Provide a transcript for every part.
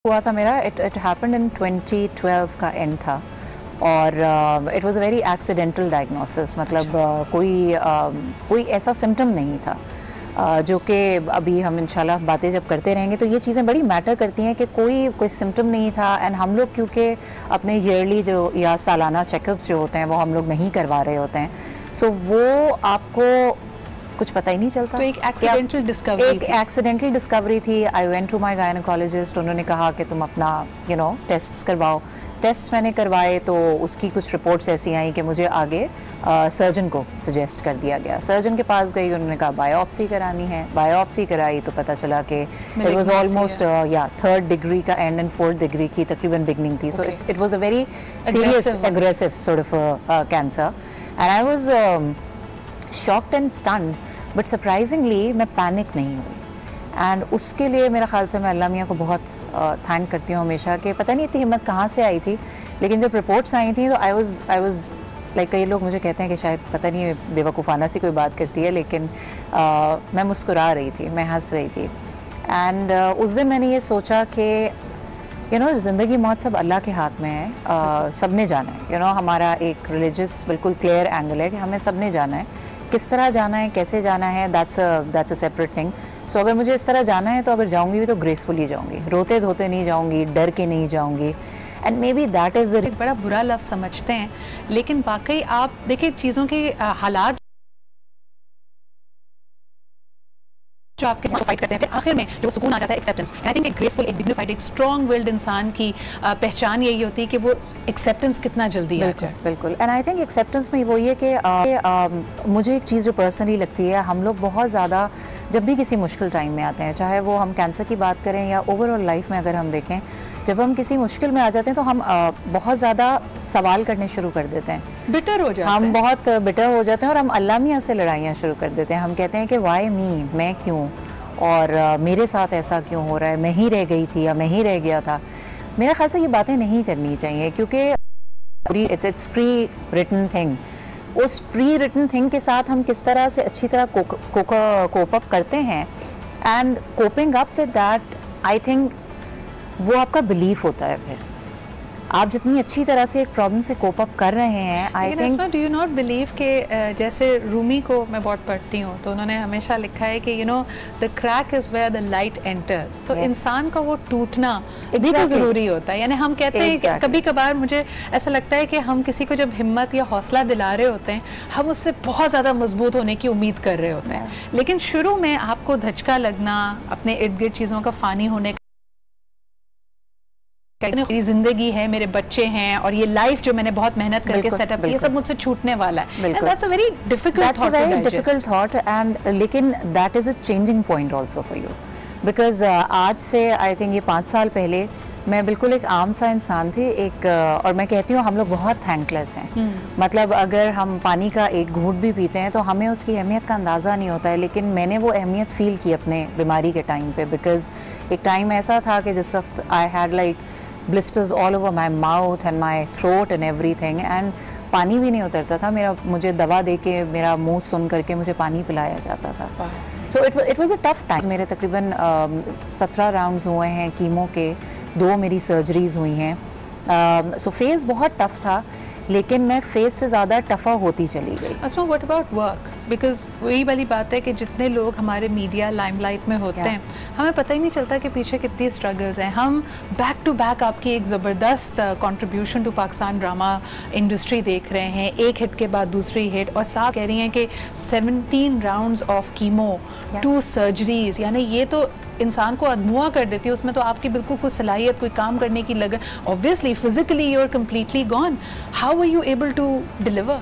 ہوا تھا میرا, اٹ ہیپنڈ ان 2012 کا اینڈ تھا, اور it was a very accidental diagnosis. مطلب کوئی ایسا سمٹم نہیں تھا جو کہ ابھی ہم انشاءاللہ باتیں جب کرتے رہیں گے تو یہ چیزیں بڑی میٹر کرتی ہیں کہ کوئی سمٹم نہیں تھا. اینڈ ہم لوگ کیونکہ اپنے ایئرلی جو یا سالانہ چیک اپس جو ہوتے ہیں وہ ہم لوگ نہیں کروا رہے ہوتے ہیں, سو وہ آپ کو کچھ پتہ ہی نہیں چلتا. تو ایک ایکسیڈنٹل ڈسکوری تھی. I went to my gynaecologist. انہوں نے کہا کہ تم اپنا ٹیسٹ کرواؤ. ٹیسٹ میں نے کروائے تو اس کی کچھ رپورٹس ایسی آئیں کہ مجھے آگے سرجن کو سجیسٹ کر دیا گیا. سرجن کے پاس گئی, انہوں نے کہا بایوپسی کرانی ہے. بایوپسی کرائی تو پتہ چلا کہ it was almost 3rd degree کا اینڈ اینڈ 4th ڈگری کی تقریباً بگننگ تھی. So it was a very serious aggressive sort of cancer, and I was shocked and stunned. But surprisingly میں پینک نہیں ہوئی, اینڈ اس کے لیے میرا خیال سے میں اللہ میاں کو بہت تھینک کرتی ہوں ہمیشہ کہ پتہ نہیں اتنی ہمت کہاں سے آئی تھی. لیکن جب رپورٹس آئی تھیں تو آئی واز لائک, کئی لوگ مجھے کہتے ہیں کہ شاید پتہ نہیں بے وقوفانہ سی کوئی بات کرتی ہے, لیکن میں مسکرا رہی تھی, میں ہنس رہی تھی. اینڈ اس دن میں نے یہ سوچا کہ زندگی موت سب اللہ کے ہاتھ میں ہے. سب نے جانا ہے. ہمارا ایک ریلیجس بالکل کلیئر اینگل ہے کہ ہمیں سب نے جانا ہے. کس طرح جانا ہے, کیسے جانا ہے, دیٹس اے سیپریٹ تھنگ. سو اگر مجھے اس طرح جانا ہے تو اگر جاؤں گی بھی تو گریسفلی جاؤں گی, روتے دھوتے نہیں جاؤں گی, ڈر کے نہیں جاؤں گی. And may be that is ایک بڑا برا لفظ سمجھتے ہیں, لیکن واقعی آپ دیکھیں چیزوں کے حالات جو آپ کے ساتھ فائٹ کرتے ہیں, پھر آخر میں جو سکون آ جاتا ہے ایکسیپٹنس. آئی تھنک ایک گریسفل, ایک ڈگنیفائڈ, ایک اسٹرانگ ولڈ انسان کی پہچان یہی ہوتی ہے کہ وہ ایکسیپٹنس کتنا جلدی آ جائے. بالکل. اینڈ آئی تھنک ایکسیپٹنس میں وہ یہ کہ مجھے ایک چیز جو پرسنلی لگتی ہے, ہم لوگ بہت زیادہ جب بھی کسی مشکل ٹائم میں آتے ہیں, چاہے وہ ہم کینسر کی بات کریں یا اوور آل لائف میں اگر ہم دیکھیں, جب ہم کسی مشکل میں آ جاتے ہیں تو ہم بہت زیادہ سوال کرنے شروع کر دیتے ہیں, بٹر ہو جاتے ہیں, ہم بہت بٹر ہو جاتے ہیں, اور ہم اللہ میاں سے لڑائیاں شروع کر دیتے ہیں. ہم کہتے ہیں کہ وائی می, میں کیوں, اور میرے ساتھ ایسا کیوں ہو رہا ہے, میں ہی رہ گئی تھی یا میں ہی رہ گیا تھا. میرے خیال سے یہ باتیں نہیں کرنی چاہیے, کیونکہ اٹس پری ریٹن تھنگ. اس پری ریٹن تھنگ کے ساتھ ہم کس طرح سے اچھی طرح کوپ اپ کرتے ہیں, and coping up with that, I think وہ آپ کا بلیف ہوتا ہے. پھر آپ جتنی اچھی طرح سے ایک پرابلم سے کوپ اپ کر رہے ہیں, I think do you not believe کہ جیسے رومی کو میں بہت پڑھتی ہوں تو انہوں نے ہمیشہ لکھا ہے کہ the crack is where the light enters. تو انسان کا وہ ٹوٹنا بھی تو ضروری ہوتا ہے. یعنی ہم کہتے ہیں کہ کبھی کبھار مجھے ایسا لگتا ہے کہ ہم کسی کو جب ہمت یا حوصلہ دلا رہے ہوتے ہیں, ہم اس سے بہت زیادہ مضبوط ہونے کی امید کر رہے ہوتے ہیں, لیکن شروع میں آپ کو دھچکا لگنا, اپنے ارد گرد چیزوں کا فانی ہونے, میری زندگی ہے, میرے بچے ہیں, اور یہ لائف جو میں نے بہت محنت کر کے سیٹ اپ, یہ سب مجھ سے چھوٹنے والا ہے. That's a very difficult thought, and لیکن that is a changing point also for you, because آج سے I think یہ 5 سال پہلے میں بالکل ایک عام سا انسان تھی, اور میں کہتی ہوں ہم لوگ بہت تھینک لیس ہیں. مطلب اگر ہم پانی کا ایک گھونٹ بھی پیتے ہیں تو ہمیں اس کی اہمیت کا اندازہ نہیں ہوتا ہے, لیکن میں نے وہ اہمیت فیل کی اپنے بیماری کے ٹائم پہ, بیکاز ایک ٹائم ایسا تھا کہ جس وقت I had like blisters all over my mouth and my throat and everything, and پانی بھی نہیں اترتا تھا میرا. مجھے دوا دے کے, میرا منہ سن کر کے مجھے پانی پلایا جاتا تھا. سو it was a tough time. میرے تقریباً 17 راؤنڈز ہوئے ہیں کیمو کے, 2 میری سرجریز ہوئی ہیں. سو فیز بہت ٹف تھا, لیکن میں فیز سے زیادہ ٹفا ہوتی چلی گئی. اسما واٹ اباؤٹ ورک, بیکاز وہی والی بات ہے کہ جتنے لوگ ہمارے میڈیا لائم لائٹ میں ہوتے ہیں, ہمیں پتہ ہی نہیں چلتا کہ پیچھے کتنی اسٹرگلز ہیں. ہم بیک ٹو بیک آپ کی ایک زبردست contribution to Pakistan drama industry دیکھ رہے ہیں, ایک ہٹ کے بعد دوسری ہٹ, اور صاحب کہہ رہی ہیں کہ 17 راؤنڈز آف کیمو, 2 سرجریز, یعنی یہ تو انسان کو ادموا کر دیتی ہے. اس میں تو آپ کی بالکل کوئی صلاحیت, کوئی کام کرنے کی لگن, obviously physically you are completely gone. How were you able to deliver?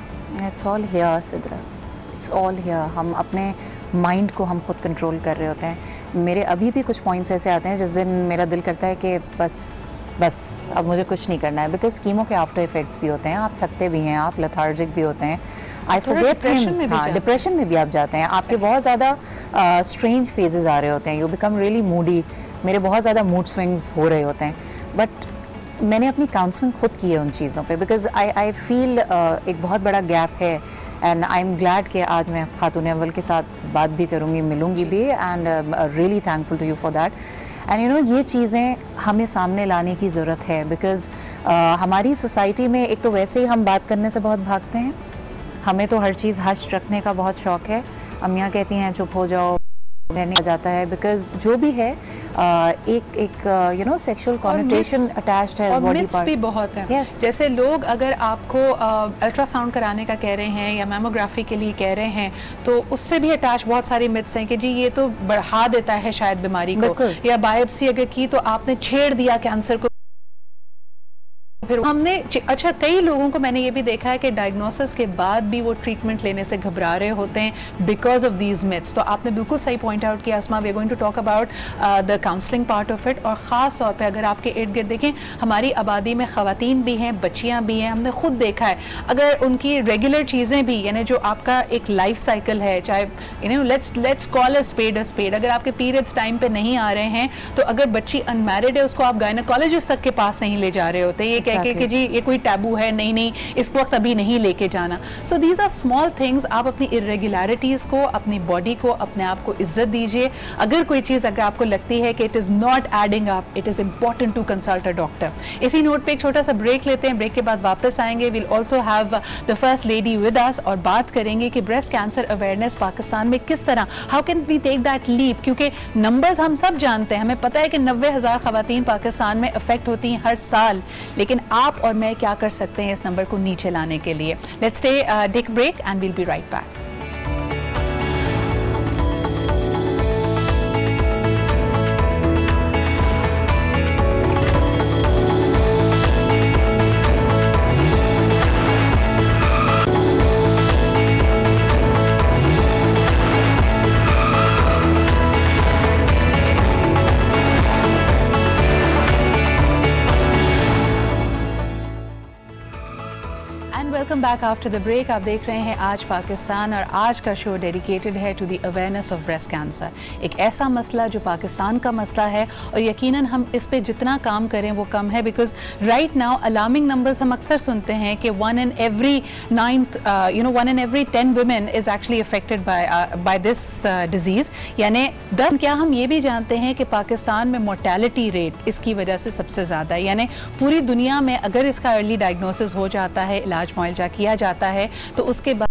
It's all here, Sidra. It's all here. ہم اپنے مائنڈ کو ہم خود کنٹرول کر رہے ہوتے ہیں. میرے ابھی بھی کچھ پوائنٹس ایسے آتے ہیں جس دن میرا دل کرتا ہے کہ بس اب مجھے کچھ نہیں کرنا ہے, بیکاز کیمو کے آفٹر افیکٹس بھی ہوتے ہیں, آپ تھکتے بھی ہیں, آپ لیتھارجک بھی ہوتے ہیں, ڈپریشن میں بھی آپ جاتے ہیں, آپ کے بہت زیادہ اسٹرینج فیزز آ رہے ہوتے ہیں, یو بیکم ریئلی موڈی. میرے بہت زیادہ موڈ سوئنگز ہو رہے ہوتے ہیں, بٹ میں نے اپنی کاؤنسلنگ خود کی ہے ان چیزوں پہ, بیکاز آئی فیل ایک بہت بڑا گیپ ہے. اینڈ آئی ایم گلیڈ کہ آج میں خاتون اول کے ساتھ بات بھی کروں گی, ملوں گی بھی, and really thankful to you for that. And you know یہ چیزیں ہمیں سامنے لانے کی ضرورت ہے, بیکاز ہماری سوسائٹی میں ایک تو ویسے ہی ہم بات کرنے سے بہت بھاگتے ہیں, ہمیں تو ہر چیز حش رکھنے کا بہت شوق ہے, امیاں کہتی ہیں چپ ہو جاؤ, رہنے آ جاتا ہے, بیکاز جو بھی ہے ایک you know sexual connotation attached ہے, باڈی متس بھی بہت ہیں. جیسے لوگ اگر آپ کو الٹرا ساؤنڈ کرانے کا کہہ رہے ہیں یا میموگرافی کے لیے کہہ رہے ہیں تو اس سے بھی اٹیچ بہت ساری متس ہیں کہ جی یہ تو بڑھا دیتا ہے شاید بیماری کو, یا بایوپسی اگر کی تو آپ نے چھیڑ دیا کینسر کو. پھر ہم نے اچھا کئی لوگوں کو میں نے یہ بھی دیکھا ہے کہ ڈائگنوسس کے بعد بھی وہ ٹریٹمنٹ لینے سے گھبرا رہے ہوتے ہیں بیکاز آف دیز میتھس. تو آپ نے بالکل صحیح پوائنٹ آؤٹ کیا Asma, we are going to talk about the counselling part of it. اور خاص طور پہ اگر آپ کے ارد گرد دیکھیں ہماری آبادی میں خواتین بھی ہیں, بچیاں بھی ہیں, ہم نے خود دیکھا ہے اگر ان کی ریگولر چیزیں بھی یعنی جو آپ کا ایک لائف سائیکل ہے, چاہے you know let's call a spade, اگر آپ کے پیریڈس ٹائم پہ نہیں آ رہے ہیں تو اگر بچی ان میرڈ ہے اس کو آپ گائنیکالوجسٹ تک کے پاس نہیں لے جا رہے ہوتے یہ کہہ کے کہ جی یہ کوئی ٹیبو ہے, نہیں اس وقت ابھی نہیں لے کے جانا. So these are small things. آپ اپنی ارریگولیرٹیز کو, اپنی باڈی کو, اپنے آپ کو عزت دیجیے. اگر کوئی چیز اگر آپ کو لگتی ہے کہ it is not adding up, it is important to consult a doctor. اسی نوٹ پہ ایک چھوٹا سا بریک لیتے ہیں, بریک کے بعد واپس آئیں گے. We'll also have the first lady with us اور بات کریں گے کہ بریسٹ کینسر اویئرنیس پاکستان میں کس طرح, how can we take that leap, کیونکہ نمبرز ہم سب جانتے ہیں, ہمیں پتہ ہے کہ 90,000 خواتین پاکستان میں افیکٹ ہوتی ہیں ہر سال, لیکن آپ اور میں کیا کر سکتے ہیں اس نمبر کو نیچے لانے کے لیے. Let's take break and we'll be right back. Welcome back after the break. آپ دیکھ رہے ہیں آج پاکستان اور آج کا شو ڈیڈیکیٹڈ ہے to the awareness of breast cancer. ایک ایسا مسئلہ جو پاکستان کا مسئلہ ہے اور یقیناً ہم اس پہ جتنا کام کریں وہ کم ہے, because right now alarming numbers ہم اکثر سنتے ہیں کہ 1 in every 10 women is actually affected by this disease. یعنی کیا ہم یہ بھی جانتے ہیں کہ پاکستان میں مورٹیلٹی ریٹ اس کی وجہ سے سب سے زیادہ ہے. یعنی پوری دنیا میں اگر اس کا ارلی ڈائگنوسس ہو جاتا ہے, علاج معالجہ کیا جاتا ہے تو اس کے بعد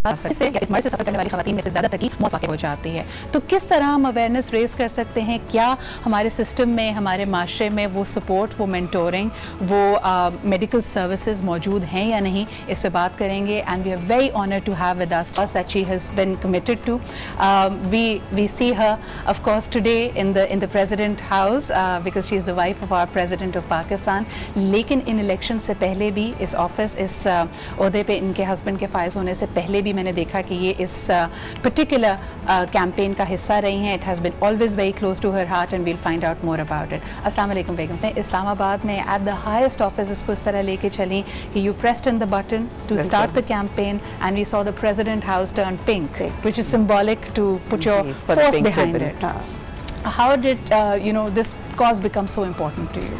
اس مرض سے سفر کرنے والی خواتین میں سے زیادہ تر کی موت واقع ہو جاتی ہے. تو کس طرح ہم اویئرنیس ریز کر سکتے ہیں, کیا ہمارے سسٹم میں, ہمارے معاشرے میں وہ سپورٹ, وہ مینٹورنگ, وہ میڈیکل سروسز موجود ہیں یا نہیں, اس پہ بات کریں گے. And we are very honoured to have with us that she has been committed to. We see her of course today in the President House because she is the wife of our President of Pakistan. لیکن ان election سے پہلے بھی اس office, اس عہدے پہ ان کے husband کے فائز ہونے سے پہلے بھی میں نے دیکھا کہ یہ اس پرٹیکولر کیمپین کا حصہ رہی ہیں. It has been always very close to her heart and we'll find out more about it. السلام علیکم بیگم. سے اسلام آباد میں ایٹ دا ہائیسٹ آفس اس کو اس طرح لے کے چلیں کہ you pressed in the button to start the campaign and we saw the president house turn pink which is symbolic to put your force behind it. How did this cause become so important to you?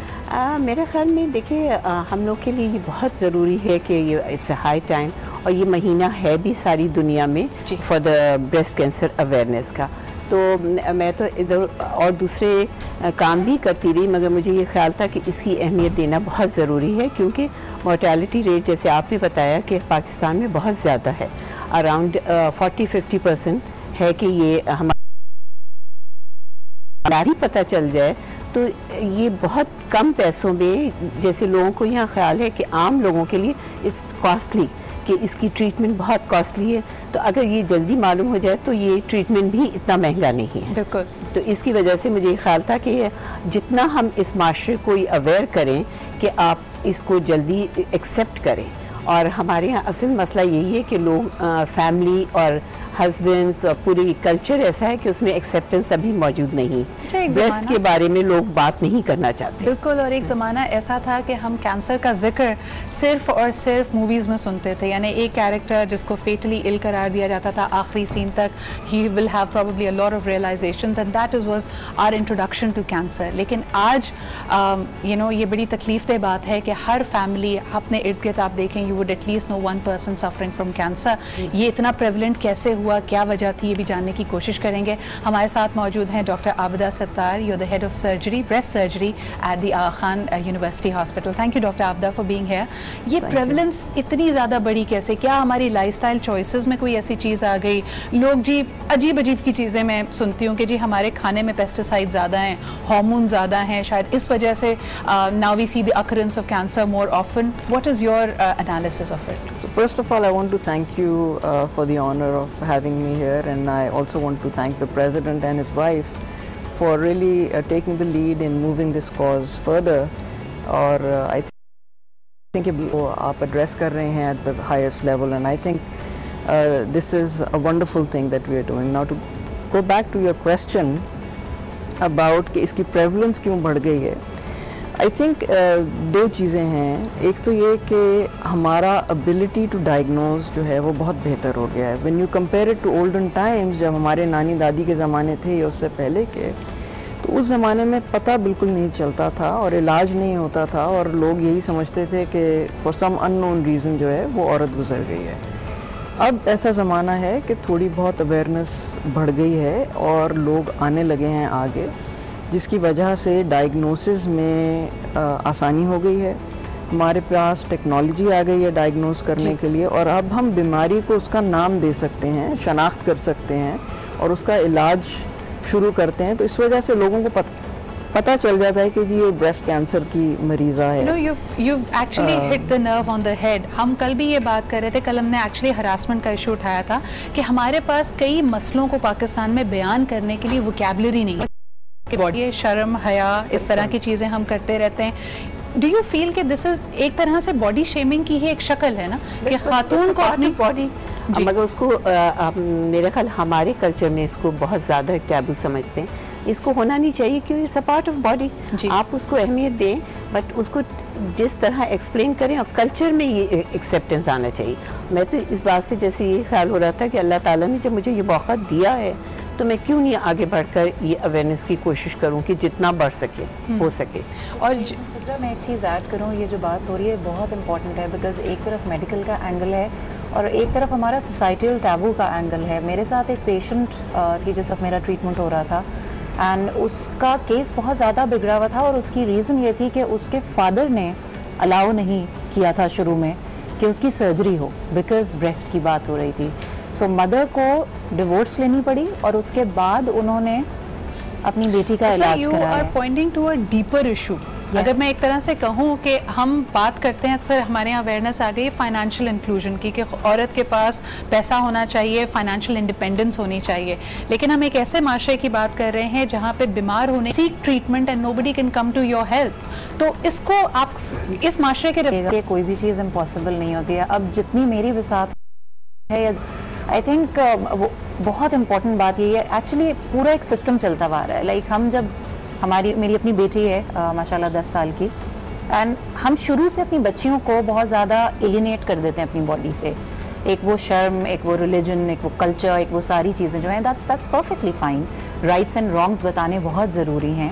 میرے خیال میں دیکھیے ہم لوگ کے لیے یہ بہت ضروری ہے کہ یہ اٹس اے ہائی ٹائم, اور یہ مہینہ ہے بھی ساری دنیا میں for the breast cancer awareness کا. تو میں تو ادھر اور دوسرے کام بھی کرتی رہی, مگر مجھے یہ خیال تھا کہ اس کی اہمیت دینا بہت ضروری ہے, کیونکہ مورٹیلٹی ریٹ جیسے آپ نے بتایا کہ پاکستان میں بہت زیادہ ہے, اراؤنڈ 40-50% ہے کہ یہ ہماری پتہ چل جائے تو یہ بہت کم پیسوں میں, جیسے لوگوں کو یہاں خیال ہے کہ عام لوگوں کے لیے اس کاسٹلی, کہ اس کی ٹریٹمنٹ بہت کاسٹلی ہے, تو اگر یہ جلدی معلوم ہو جائے تو یہ ٹریٹمنٹ بھی اتنا مہنگا نہیں ہے. بالکل. تو اس کی وجہ سے مجھے یہ خیال تھا کہ جتنا ہم اس معاشرے کو اویئر کریں کہ آپ اس کو جلدی ایکسیپٹ کریں. اور ہمارے یہاں اصل مسئلہ یہی ہے کہ لوگ فیملی اور ہسبینڈس اور پوری کلچر ایسا ہے کہ اس میں ایکسیپٹنس ابھی موجود نہیں. بریسٹ کے بارے میں لوگ بات نہیں کرنا چاہتے. بالکل. اور ایک زمانہ ایسا تھا کہ ہم کینسر کا ذکر صرف اور صرف موویز میں سنتے تھے, یعنی ایک کیریکٹر جس کو فیٹلی ال قرار دیا جاتا تھا آخری سین تک, he will have probably a lot of realisations and that was our introduction to cancer. لیکن آج یہ بڑی تکلیف دہ بات ہے کہ ہر فیملی اپنے ارد گرد آپ دیکھیں, you would at least know one person suffering from cancer. یہ اتنا پریولنٹ کیسے ہوا ہوا, کیا وجہ تھی, یہ بھی جاننے کی کوشش کریں گے. ہمارے ساتھ موجود ہیں doctor Abida Sattar, you the head of surgery, breast surgery at the Aga Khan university hospital. Thank you doctor Abida for being here. یہ پریولنس اتنی زیادہ بڑی کیسے؟ کیا ہماری لائف اسٹائل چوائسیز میں کوئی ایسی چیز آ گئی؟ لوگ جی عجیب عجیب کی چیزیں میں سنتی ہوں کہ جی ہمارے کھانے میں پیسٹیسائڈ زیادہ ہیں, ہارمون زیادہ ہیں, شاید اس وجہ سے now we see the occurrence of cancer more often. What is your analysis of it? So first of all, I want to thank you for the honor of having me here, and I also want to thank the President and his wife for really taking the lead in moving this cause further. Or I think آپ address کر رہے ہیں at the highest level, and I think this is a wonderful thing that we are doing. Now to go back to your question about کہ اس کی prevalence کیوں بڑھ گئی ہے, آئی تھنک دو چیزیں ہیں. ایک تو یہ کہ ہمارا ابیلٹی ٹو ڈائگنوز جو ہے وہ بہت بہتر ہو گیا ہے. When you compare it to olden times, جب ہمارے نانی دادی کے زمانے تھے یا اس سے پہلے کے, تو اس زمانے میں پتہ بالکل نہیں چلتا تھا اور علاج نہیں ہوتا تھا, اور لوگ یہی سمجھتے تھے کہ for some in known reason جو ہے وہ عورت گزر گئی ہے. اب ایسا زمانہ ہے کہ تھوڑی بہت اویئرنیس بڑھ گئی ہے اور لوگ آنے لگے ہیں آگے, جس کی وجہ سے ڈائگنوسز میں آسانی ہو گئی ہے. ہمارے پاس ٹیکنالوجی آ گئی ہے ڈائگنوز کرنے کے لیے, اور اب ہم بیماری کو اس کا نام دے سکتے ہیں, شناخت کر سکتے ہیں اور اس کا علاج شروع کرتے ہیں. تو اس وجہ سے لوگوں کو پتہ چل جاتا ہے کہ جی یہ بریسٹ کینسر کی مریضہ ہے. You've actually hit the nerve on the head. ہم کل بھی یہ بات کر رہے تھے, کل ہم نے ایکچولی ہراسمنٹ کا ایشو اٹھایا تھا کہ ہمارے پاس کئی مسئلوں کو پاکستان میں بیان کرنے کے لیے ووکیبلری نہیں ہے. یہ شرم, حیا, اس طرح کی چیزیں ہم کرتے رہتے ہیں. ڈو یو فیل کہ دس از ایک طرح سے باڈی شیمنگ کی ہی ایک شکل ہے نا, کہ خاتون کو اپنی باڈی, مگر اس کو میرے خیال ہمارے کلچر میں اس کو بہت زیادہ ٹیبو سمجھتے ہیں. اس کو ہونا نہیں چاہیے کیونکہ it's a part of body. آپ اس کو اہمیت دیں, بٹ اس کو جس طرح ایکسپلین کریں, اور کلچر میں یہ ایکسیپٹنس آنا چاہیے. میں تو اس بات سے جیسے یہ خیال ہو رہا تھا کہ اللہ تعالیٰ نے جب مجھے یہ موقع دیا ہے تو میں کیوں نہیں آگے بڑھ کر یہ اویئرنیس کی کوشش کروں کہ جتنا بڑھ سکے ہو سکے. اور صدرہ میں ایک چیز ایڈ کروں, یہ جو بات ہو رہی ہے بہت امپورٹنٹ ہے, بیکاز ایک طرف میڈیکل کا اینگل ہے اور ایک طرف ہمارا سوسائٹیل ٹیبو کا اینگل ہے. میرے ساتھ ایک پیشنٹ تھی جس وقت میرا ٹریٹمنٹ ہو رہا تھا, اینڈ اس کا کیس بہت زیادہ بگڑا ہوا تھا, اور اس کی ریزن یہ تھی کہ اس کے فادر نے الاؤ نہیں کیا تھا شروع میں کہ اس کی سرجری ہو, بیکاز بریسٹ کی بات ہو رہی تھی. سو مدر کو ڈیورس لینی پڑی, اور اس کے بعد انہوں نے اپنی بیٹی کا علاج کرایا. You are pointing to a deeper issue. اگر میں ایک طرح سے کہوں کہ ہم بات کرتے ہیں اکثر, ہمارے یہاں اویئرنیس آ گئی فائنینشیل انکلوژن کی, کہ عورت کے پاس پیسہ ہونا چاہیے, فائنینشیل انڈیپینڈنس ہونی چاہیے, لیکن ہم ایک ایسے معاشرے کی بات کر رہے ہیں جہاں پہ بیمار ہونے sick treatment and nobody can come to your help. تو اس کو آپ اس معاشرے کے کوئی بھی چیز امپاسبل نہیں ہوتی ہے. اب جتنی میری بساط ہے, آئی تھنک بہت امپورٹنٹ بات یہ ہے, ایکچولی پورا ایک سسٹم چلتا ہوا رہا ہے. لائک ہم جب میری اپنی بیٹی ہے ماشاءاللہ 10 سال کی, اینڈ ہم شروع سے اپنی بچیوں کو بہت زیادہ ایلینیٹ کر دیتے ہیں اپنی باڈی سے. ایک وہ شرم, ایک وہ ریلیجن, ایک وہ کلچر, ایک وہ ساری چیزیں جو ہیں, that's perfectly fine. Rights and wrongs بتانے بہت ضروری ہیں,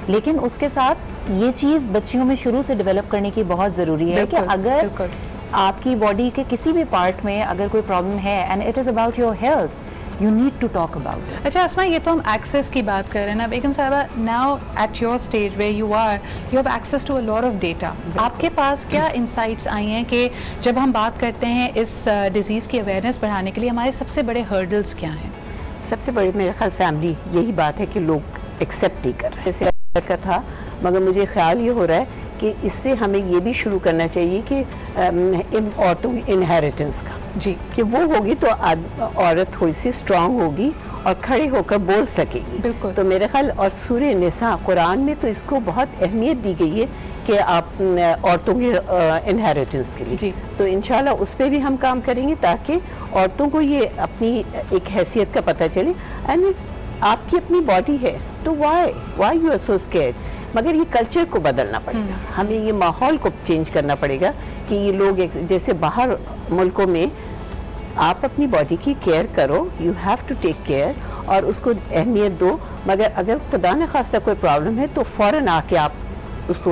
لیکن اس کے ساتھ یہ چیز بچیوں میں شروع سے ڈیولپ کرنے کی بہت ضروری ہے کہ اگر آپ کی باڈی کے کسی بھی پارٹ میں اگر کوئی پرابلم ہے and it is about your health, you need to talk about it. اچھا اسما, یہ تو ہم ایکسیس کی بات کر رہے ہیں نا. بیگم صاحبہ, now at your stage where you are, you have access to a lot of data. آپ کے پاس کیا انسائٹس آئی ہیں کہ جب ہم بات کرتے ہیں اس ڈیزیز کی اویئرنیس بڑھانے کے لیے ہمارے سب سے بڑے ہرڈلس کیا ہیں؟ سب سے بڑے میرے خیال فیملی, یہی بات ہے کہ لوگ ایکسیپٹ نہیں کر رہے ہیں. جیسے کا تھا, مگر مجھے خیال یہ ہو رہا ہے کہ اس سے ہمیں یہ بھی شروع کرنا چاہیے کہ عورتوں کی انہیریٹنس کا, جی, کہ وہ ہوگی تو عورت تھوڑی سی اسٹرانگ ہوگی اور کھڑے ہو کر بول سکے گی. بالکل. تو میرے خیال, اور سورہ نساء قرآن میں تو اس کو بہت اہمیت دی گئی ہے کہ آپ عورتوں کی انہیریٹنس کے لیے. جی. تو انشاءاللہ اس پہ بھی ہم کام کریں گے تاکہ عورتوں کو یہ اپنی ایک حیثیت کا پتہ چلے. اینڈ آپ کی اپنی باڈی ہے تو why you are so scared. مگر یہ کلچر کو بدلنا پڑے گا, ہمیں یہ ماحول کو چینج کرنا پڑے گا کہ یہ لوگ جیسے باہر ملکوں میں آپ اپنی باڈی کی کیئر کرو, you have to take care اور اس کو اہمیت دو, مگر اگر خدا نخواستہ کوئی پرابلم ہے تو فوراً آ کے آپ اس کو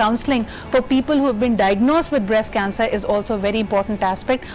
counseling for people who have been diagnosed with breast cancer is also a very important aspect.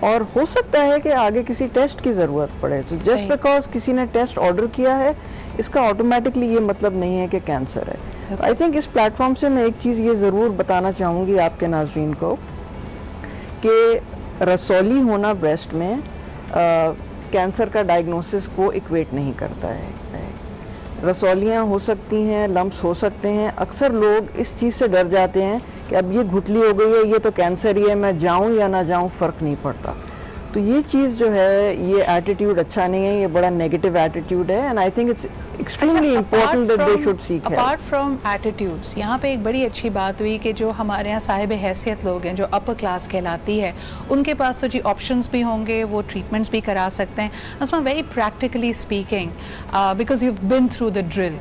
اور ہو سکتا ہے کہ آگے کسی ٹیسٹ کی ضرورت پڑے. جسٹ بیکاز کسی نے ٹیسٹ آرڈر کیا ہے اس کا آٹومیٹکلی یہ مطلب نہیں ہے کہ کینسر ہے. آئی تھنک اس پلیٹ فارم سے میں ایک چیز یہ ضرور بتانا چاہوں گی آپ کے ناظرین کو کہ رسولی ہونا بریسٹ میں کینسر کا ڈائگنوسس کو ایکویٹ نہیں کرتا ہے. رسولیاں ہو سکتی ہیں, لمپس ہو سکتے ہیں. اکثر لوگ اس چیز سے ڈر جاتے ہیں کہ اب یہ گھٹلی ہو گئی ہے, یہ تو کینسر ہی ہے, میں جاؤں یا نہ جاؤں فرق نہیں پڑتا. تو یہ چیز جو ہے, یہ ایٹیٹیوڈ اچھا نہیں ہے, یہ بڑا نیگیٹو ایٹیٹیوڈ ہے. And I think it's extremely important that they should seek help. Apart from attitudes, یہاں پہ ایک بڑی اچھی بات ہوئی کہ جو ہمارے یہاں صاحب حیثیت لوگ ہیں, جو اپر کلاس کہلاتی ہے, ان کے پاس تو جی آپشنس بھی ہوں گے, وہ ٹریٹمنٹس بھی کرا سکتے ہیں. Asma very practically speaking, because you been through the drill,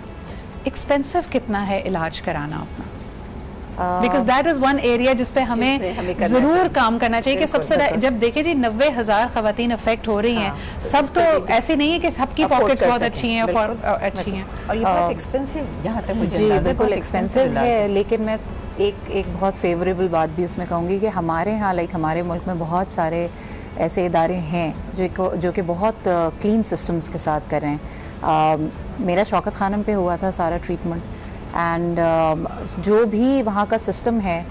expensive کتنا ہے علاج کرانا اپنا؟ Because that is one area جس پہ ہمیں ضرور کام کرنا چاہیے. کہ سب سے جب دیکھیں جی 90,000 خواتین افیکٹ ہو رہی ہیں, سب تو ایسے نہیں ہے کہ سب کی پاکٹس بہت اچھی ہیں اچھی ہیں, اور یہ بہت ایکسپینسو جہاں تک مجھے جی بالکل ایکسپینسو ہے. لیکن میں ایک بہت فیوریبل بات بھی اس میں کہوں گی کہ ہمارے ہاں ہمارے ملک میں بہت سارے ایسے ادارے ہیں جو کہ بہت کلین سسٹمز کے ساتھ کر رہے ہیں. میرا شوکت خانم پہ ہوا تھا سارا ٹریٹمنٹ, اینڈ جو بھی وہاں کا سسٹم ہے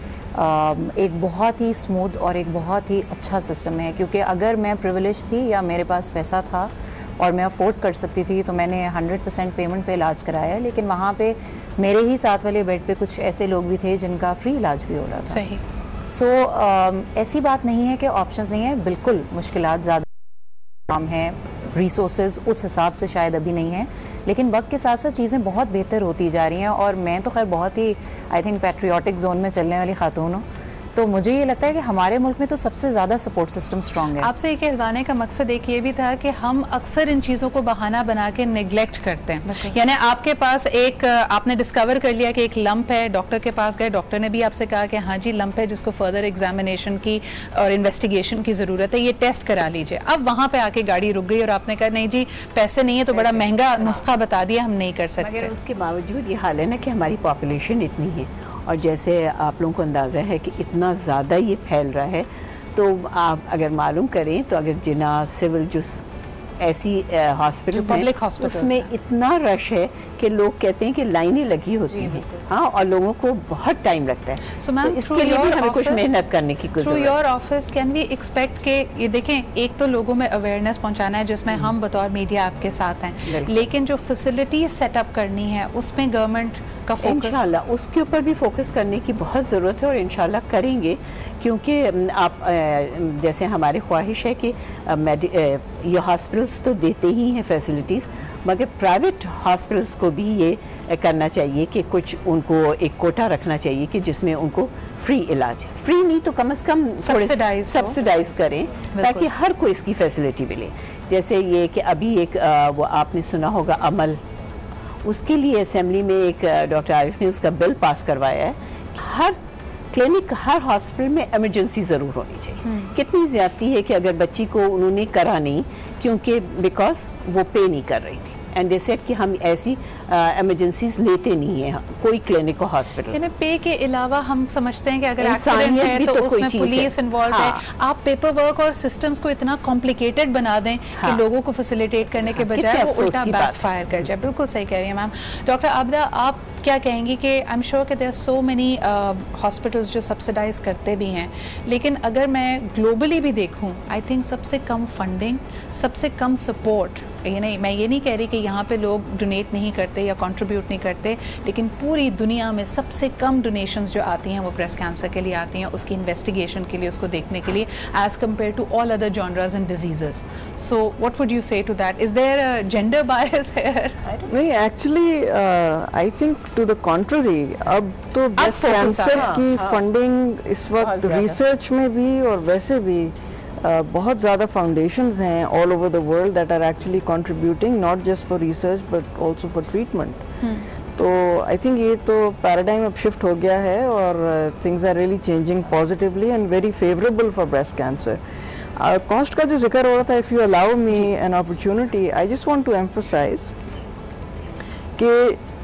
ایک بہت ہی اسموتھ اور ایک بہت ہی اچھا سسٹم ہے. کیونکہ اگر میں پریویلیج تھی یا میرے پاس پیسہ تھا اور میں افورڈ کر سکتی تھی تو میں نے 100% پیمنٹ پہ علاج کرایا. لیکن وہاں پہ میرے ہی ساتھ والے بیڈ پہ کچھ ایسے لوگ بھی تھے جن کا فری علاج بھی ہو رہا تھا. صحیح. سو ایسی بات نہیں ہے کہ آپشنز نہیں ہیں, بالکل مشکلات زیادہ کام ہیں, ریسورسز اس حساب سے شاید ابھی نہیں ہیں, لیکن وقت کے ساتھ ساتھ چیزیں بہت بہتر ہوتی جا رہی ہیں. اور میں تو خیر بہت ہی آئی تھنک پیٹریوٹک زون میں چلنے والی خاتون ہوں, تو مجھے یہ لگتا ہے کہ ہمارے ملک میں تو سب سے زیادہ سپورٹ سسٹم اسٹرانگ ہے. آپ سے یہ کہلوانے کا مقصد ایک یہ بھی تھا کہ ہم اکثر ان چیزوں کو بہانہ بنا کے نیگلیکٹ کرتے ہیں. یعنی آپ کے پاس آپ نے ڈسکور کر لیا کہ ایک لمپ ہے, ڈاکٹر کے پاس گئے, ڈاکٹر نے بھی آپ سے کہا کہ ہاں جی لمپ ہے جس کو فردر ایگزامینیشن کی اور انویسٹیگیشن کی ضرورت ہے, یہ ٹیسٹ کرا لیجیے. اب وہاں پہ آ کے گاڑی رک گئی اور آپ نے کہا نہیں جی پیسے نہیں ہے, تو بڑا مہنگا نسخہ بتا دیا, ہم نہیں کر سکتے. مگر اس کے باوجود یہ حال ہے نا کہ ہماری پاپولیشن اتنی ہے, اور جیسے آپ لوگوں کو اندازہ ہے کہ اتنا زیادہ یہ پھیل رہا ہے, تو آپ اگر معلوم کریں تو اگر جنا سول جو ایسی ہاسپٹلز ہیں اس میں اتنا رش ہے کہ لوگ کہتے ہیں کہ لائنیں لگی ہوتی ہیں, ہاں, اور لوگوں کو بہت ٹائم لگتا ہے. So ma'am, اس کے لیے بھی ہمیں کچھ محنت کرنے کی ضرورت ہے. Through your office can we expect کہ یہ دیکھیں, ایک تو لوگوں میں اویئرنیس پہنچانا ہے جس میں ہم بطور میڈیا آپ کے ساتھ ہیں, لیکن جو فیسلٹیز سیٹ اپ کرنی ہے اس میں گورنمنٹ کا فوکس, انشاءاللہ اس کے اوپر بھی فوکس کرنے کی بہت ضرورت ہے, اور انشاءاللہ کریں گے. کیونکہ آپ جیسے ہماری خواہش ہے کہ یہ ہاسپٹلس تو دیتے ہی ہیں فیسلٹیز, مگر پرائیویٹ ہاسپٹلس کو بھی یہ کرنا چاہیے کہ کچھ ان کو ایک کوٹا رکھنا چاہیے کہ جس میں ان کو فری علاج, فری نہیں تو کم از کم سبسیڈائز کریں تاکہ ہر کوئی اس کی فیسلٹی ملے. جیسے یہ کہ ابھی ایک وہ آپ نے سنا ہوگا عمل, اس کے لیے اسمبلی میں ایک ڈاکٹر عارف نے اس کا بل پاس کروایا ہے. ہر کلینک, ہر ہاسپٹل میں ایمرجنسی ضرور ہونی چاہیے. کتنی زیادتی ہے کہ اگر بچی کو انہوں نے کرا نہیں کیونکہ بیکاز وہ پے نہیں کر رہی تھی, اینڈ دے سیڈ کہ ہم ایسی ایمرجنسیز لیتے نہیں ہیں کوئی کلینک اور ہاسپٹل. یعنی پے کے علاوہ ہم سمجھتے ہیں کہ اگر ایکسیڈنٹ ہے تو اس میں پولیس انوالو ہے. آپ پیپر ورک اور سسٹمز کو اتنا کمپلیکیٹڈ بنا دیں کہ لوگوں کو فیسیلیٹیٹ کرنے کے بجائے وہ الٹا بیک فائر کر جائے. بالکل صحیح کہہ رہی ہیں میم. ڈاکٹر عابدہ, آپ کیا کہیں گی کہ آئی ایم شیور کہ there are so many hospitals جو سبسیڈائز کرتے بھی ہیں, لیکن اگر میں گلوبلی بھی دیکھوں آئی تھنک سب سے کم فنڈنگ, سب سے کم سپورٹ, یعنی میں یہ نہیں کہہ رہی کہ یہاں پہ لوگ ڈونیٹ نہیں کرتے یا کنٹریبیوٹ نہیں کرتے, لیکن پوری دنیا میں سب سے کم ڈونیشنز جو آتی ہیں وہ بریسٹ کینسر کے لیے آتی ہیں, اس کی انویسٹیگیشن کے لیے, اس کو دیکھنے کے لیے, as compared to all other genres and diseases. So what would you say to that? Is there a gender bias here? نہیں, actually I think to the country, اب تو بریسٹ کینسر کی فنڈنگ اس وقت ریسرچ میں بھی اور ویسے بھی بہت زیادہ فاؤنڈیشنز ہیں all over the world that are actually contributing not just for research but also for treatment. تو I think یہ تو پیراڈائم اب شفٹ ہو گیا ہے اور things are really changing positively and very favorable for breast cancer. Cost کا جو ذکر ہو رہا تھا, if you allow me an opportunity, I just want to emphasize کہ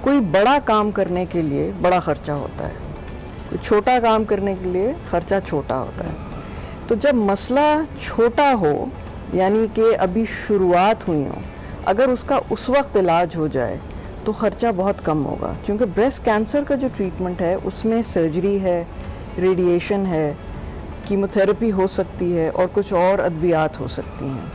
کوئی بڑا کام کرنے کے لیے بڑا خرچہ ہوتا ہے, کوئی چھوٹا کام کرنے کے لیے خرچہ چھوٹا ہوتا ہے. تو جب مسئلہ چھوٹا ہو یعنی کہ ابھی شروعات ہوئی ہو, اگر اس کا اس وقت علاج ہو جائے تو خرچہ بہت کم ہوگا, کیونکہ بریسٹ کینسر کا جو ٹریٹمنٹ ہے اس میں سرجری ہے, ریڈیشن ہے, کیموتھراپی ہو سکتی ہے اور کچھ اور ادویات ہو سکتی ہیں.